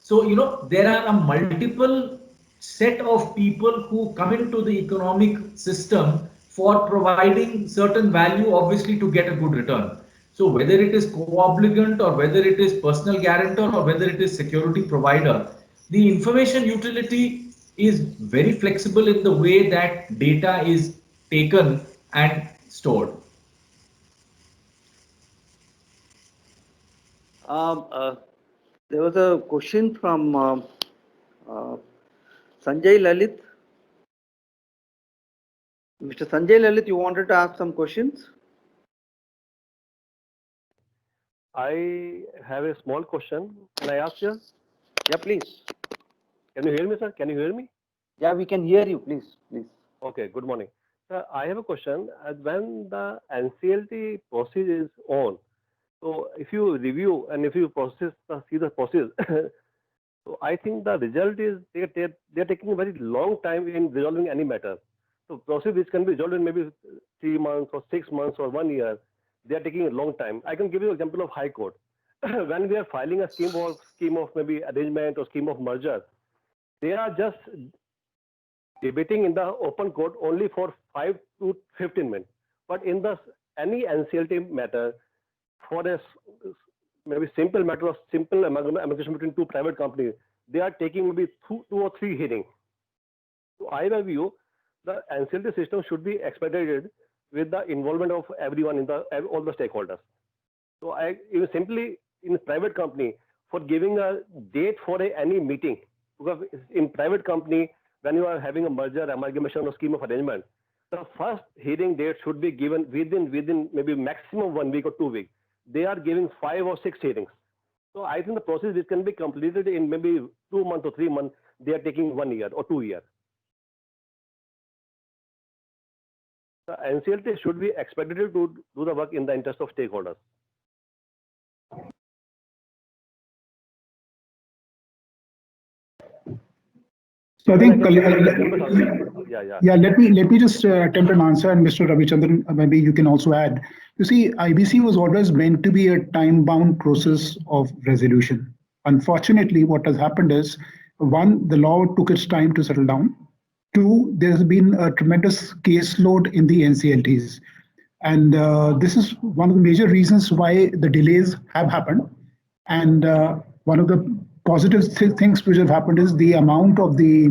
So there are a multiple set of people who come into the economic system for providing certain value, obviously to get a good return. So whether it is co-obligant or whether it is personal guarantor or whether it is security provider, the information utility is very flexible in the way that data is taken and stored. There was a question from Sanjay Lalit. Mr. Sanjay Lalit, you wanted to ask some questions? I have a small question. Can I ask you? Yeah, please. Can you hear me, sir? Can you hear me? Yeah, we can hear you. Please. Okay, good morning. Sir, I have a question. When the NCLT process is on, so if you review and if you see the process, so I think the result is they're taking a very long time in resolving any matter. So process which can be resolved in maybe 3 months or 6 months or 1 year, they are taking a long time. I can give you an example of High Court. When we are filing a scheme of maybe arrangement or scheme of merger, they are just debating in the open court only for 5 to 15 minutes. But in any NCLT matter, for a maybe simple matter of simple amalgamation between two private companies, they are taking maybe 2 or 3 hearings. So I have a view, the NCLT system should be expedited with the involvement of everyone in all the stakeholders. So simply in a private company, for giving a date for any meeting, because in private company, when you are having a merger, amalgamation or scheme of arrangement, the first hearing date should be given within maybe maximum 1 week or 2 weeks. They are giving 5 or 6 hearings. So I think the process which can be completed in maybe 2 months or 3 months, they are taking 1 year or 2 years. The NCLT should be expected to do the work in the interest of stakeholders. So I think, yeah. Let me just attempt an answer, and Mr. Ravichandran, maybe you can also add. You see, IBC was always meant to be a time-bound process of resolution. Unfortunately, what has happened is, 1, the law took its time to settle down. 2, there's been a tremendous caseload in the NCLTs. And this is one of the major reasons why the delays have happened. And one of the positive things which have happened is the amount of the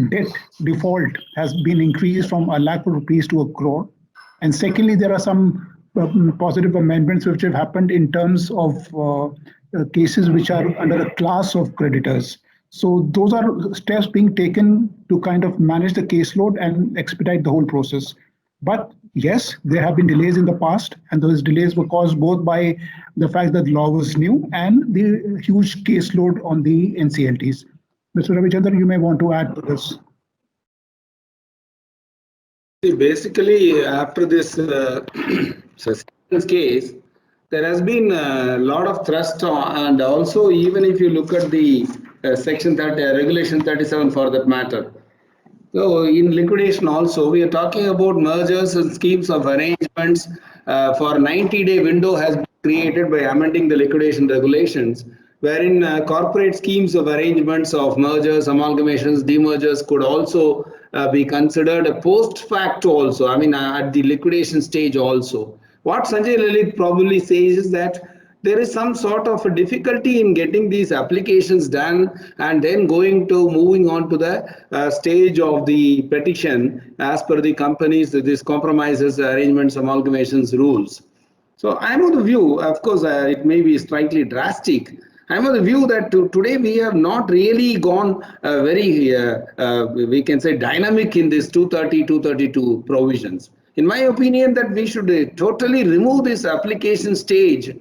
debt default has been increased from 1 lakh rupees to 1 crore. And secondly, there are some positive amendments which have happened in terms of cases which are under a class of creditors. So those are steps being taken to kind of manage the caseload and expedite the whole process. But yes, there have been delays in the past, and those delays were caused both by the fact that the law was new and the huge caseload on the NCLTs. Mr. Ravichandran, you may want to add to this. Basically, after this case, there has been a lot of thrust on, and also even if you look at the Section 30, Regulation 37 for that matter, So in liquidation also, we are talking about mergers and schemes of arrangements for 90-day window has been created by amending the liquidation regulations, wherein corporate schemes of arrangements of mergers, amalgamations, demergers could also be considered a post facto also, I mean at the liquidation stage also. What Sanjay Lalit probably says is that there is some sort of a difficulty in getting these applications done and then moving on to the stage of the petition as per the companies, these compromises, arrangements, amalgamations rules. So I'm of the view, of course, it may be slightly drastic. I'm of the view that today we have not really gone we can say, dynamic in this 230, 232 provisions. In my opinion, that we should totally remove this application stage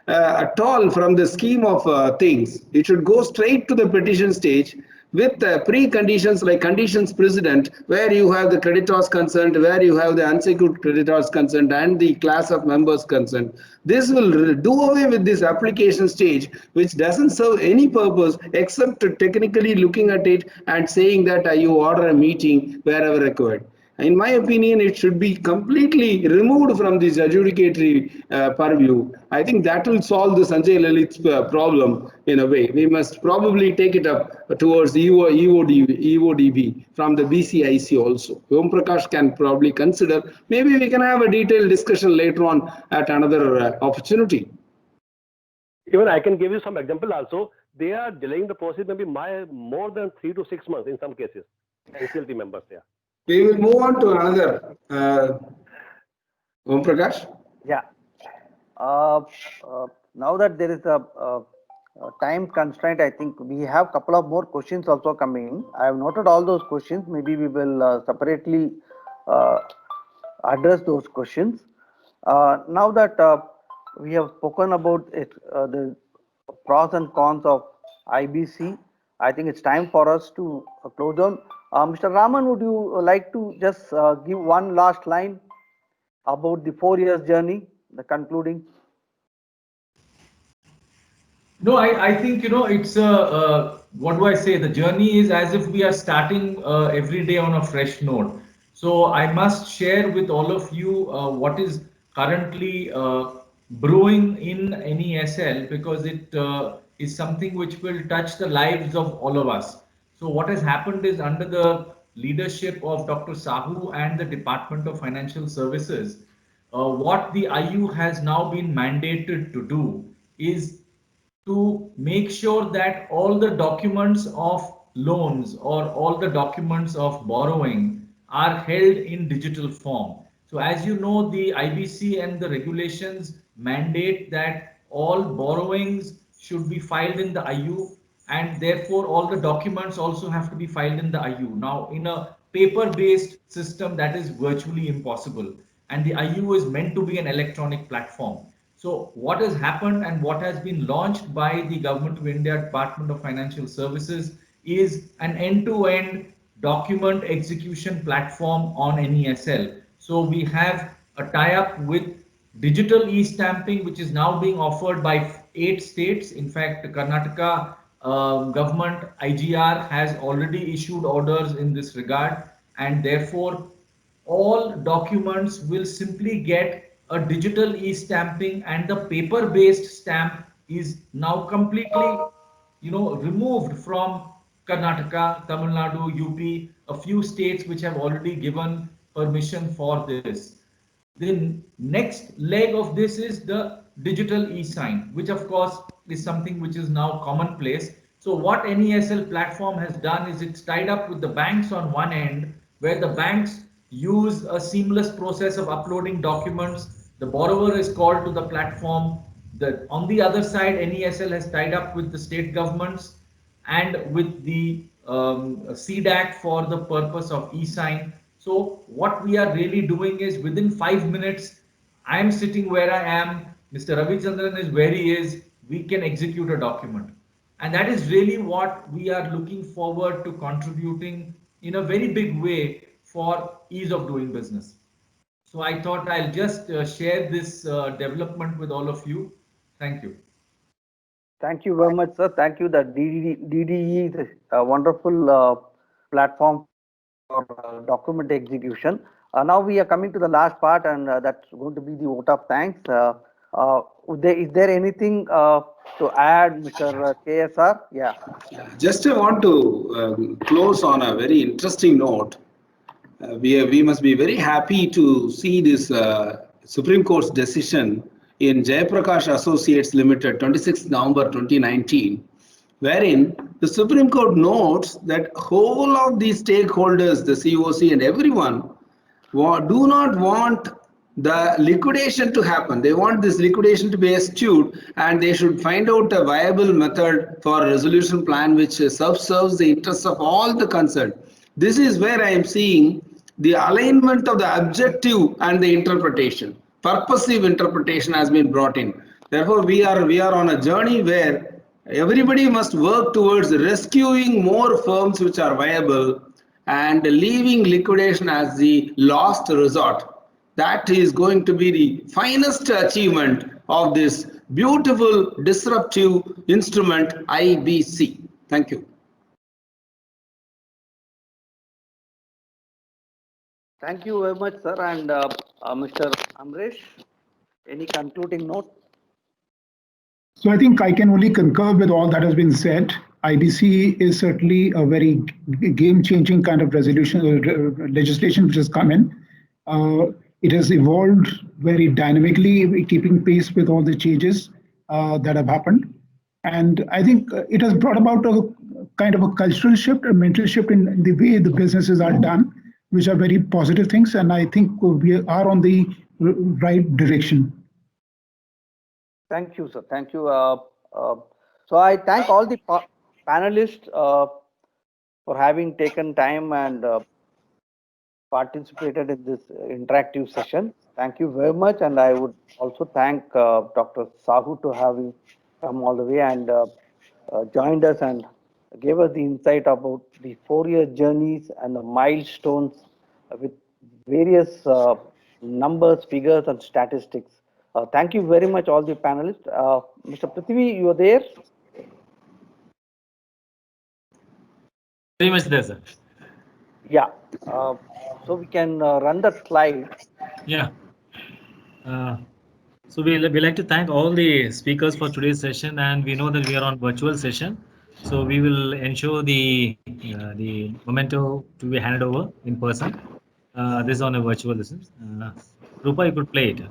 at all from the scheme of things. It should go straight to the petition stage with preconditions like conditions precedent, where you have the creditors concerned, where you have the unsecured creditors concerned, and the class of members concerned. This will do away with this application stage, which doesn't serve any purpose except technically looking at it and saying that you order a meeting wherever required. In my opinion, it should be completely removed from this adjudicatory purview. I think that will solve the Sanjay Lalit's problem in a way. We must probably take it up towards EODB from the BCIC also. Om Prakash can probably consider. Maybe we can have a detailed discussion later on at another opportunity. Even I can give you some example also. They are delaying the process maybe more than 3 to 6 months in some cases. NCLT members there. We will move on to another. Om Prakash? Yeah. Now that there is a time constraint, I think we have a couple of more questions also coming. I have noted all those questions. Maybe we will separately address those questions. Now that we have spoken about it, the pros and cons of IBC, I think it's time for us to close down. Mr. Raman, would you like to just give one last line about the 4 years journey, the concluding? No, I think, it's what do I say? The journey is as if we are starting every day on a fresh note. So I must share with all of you what is currently brewing in NESL, because it is something which will touch the lives of all of us. So what has happened is, under the leadership of Dr. Sahu and the Department of Financial Services, what the IU has now been mandated to do is to make sure that all the documents of loans or all the documents of borrowing are held in digital form. So as you know, the IBC and the regulations mandate that all borrowings should be filed in the IU, and therefore all the documents also have to be filed in the IU. Now, in a paper-based system, that is virtually impossible, and the IU is meant to be an electronic platform. So what has happened and what has been launched by the Government of India Department of Financial Services is an end-to-end document execution platform on NESL. So we have a tie-up with digital e-stamping, which is now being offered by 8 states. In fact, the Karnataka government, IGR, has already issued orders in this regard, and therefore all documents will simply get a digital e-stamping, and the paper-based stamp is now completely, removed from Karnataka, Tamil Nadu, UP, a few states which have already given permission for this. The next leg of this is the digital e-sign, which of course is something which is now commonplace. So what NESL platform has done is it's tied up with the banks on one end, where the banks use a seamless process of uploading documents. The borrower is called to the platform. On the other side, NESL has tied up with the state governments and with the CDAC for the purpose of e-sign. So what we are really doing is, within 5 minutes, I am sitting where I am, Mr. Ravichandran is where he is, we can execute a document. And that is really what we are looking forward to contributing in a very big way for ease of doing business. So I thought I'll just share this development with all of you. Thank you. Thank you very much, sir. Thank you. That DDE is a wonderful platform document execution. Now we are coming to the last part, and that's going to be the vote of thanks. Is there anything to add, Mr. KSR? Yeah. Just I want to close on a very interesting note. We must be very happy to see this Supreme Court's decision in Jayaprakash Associates Limited, 26th November 2019, wherein the Supreme Court notes that whole of these stakeholders, the COC and everyone, do not want the liquidation to happen. They want this liquidation to be eschewed, and they should find out a viable method for a resolution plan which serves the interests of all the concerned. This is where I am seeing the alignment of the objective and the interpretation. Purposive interpretation has been brought in. Therefore, we are on a journey where everybody must work towards rescuing more firms which are viable and leaving liquidation as the last resort. That is going to be the finest achievement of this beautiful disruptive instrument IBC. Thank you. Thank you very much, sir. And Mr. Amresh, any concluding note? So I think I can only concur with all that has been said. IBC is certainly a very game-changing kind of legislation which has come in. It has evolved very dynamically, keeping pace with all the changes that have happened. And I think it has brought about a kind of a cultural shift, a mental shift in the way the businesses are done, which are very positive things. And I think we are on the right direction. Thank you, sir. Thank you. So I thank all the panelists for having taken time and participated in this interactive session. Thank you very much. And I would also thank Dr. Sahu to having come all the way and joined us and gave us the insight about the 4-year journeys and the milestones with various numbers, figures, and statistics. Thank you very much, all the panelists. Mr. Prithvi, you are there? Very much there, sir. Yeah. So we can run the slide. Yeah. So we like to thank all the speakers for today's session, and we know that we are on virtual session. So we will ensure the memento to be handed over in person. This is on a virtual listen. Rupa, you could play it.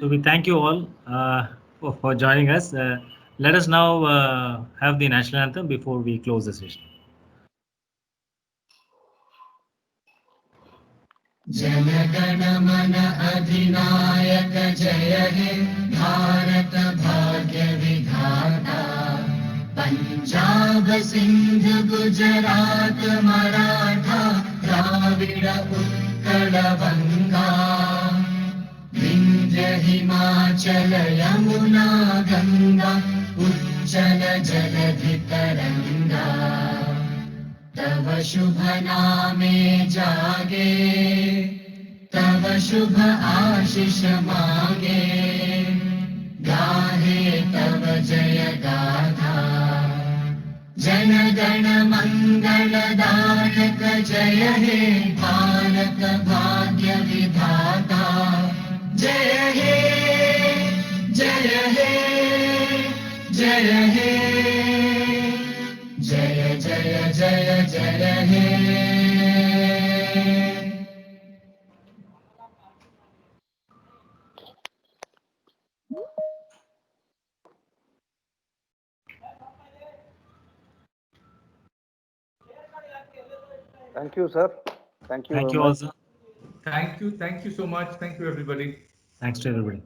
So we thank you all for joining us. Let us now have the national anthem before we close the session. जनगण मन अधिनायक जय हे भारत भाग्य विधाता पंजाब सिंध गुजरात मराठा द्राविड़ उत्कल बंगा विंध्य हिमाचल यमुना गंगा उज्जल जलधि तरंगा तव शुभ नामे जागे तव शुभ आशीष मागे गाहे तव जय गाथा जन गण मंगलदायक जय हे भारत भाग्य विधाता जय हे जय हे जय हे जय जय जय जय हे Thank you, sir. Thank you. Thank very you much. also. Thank you so much. Thank you, everybody. Thanks to everybody.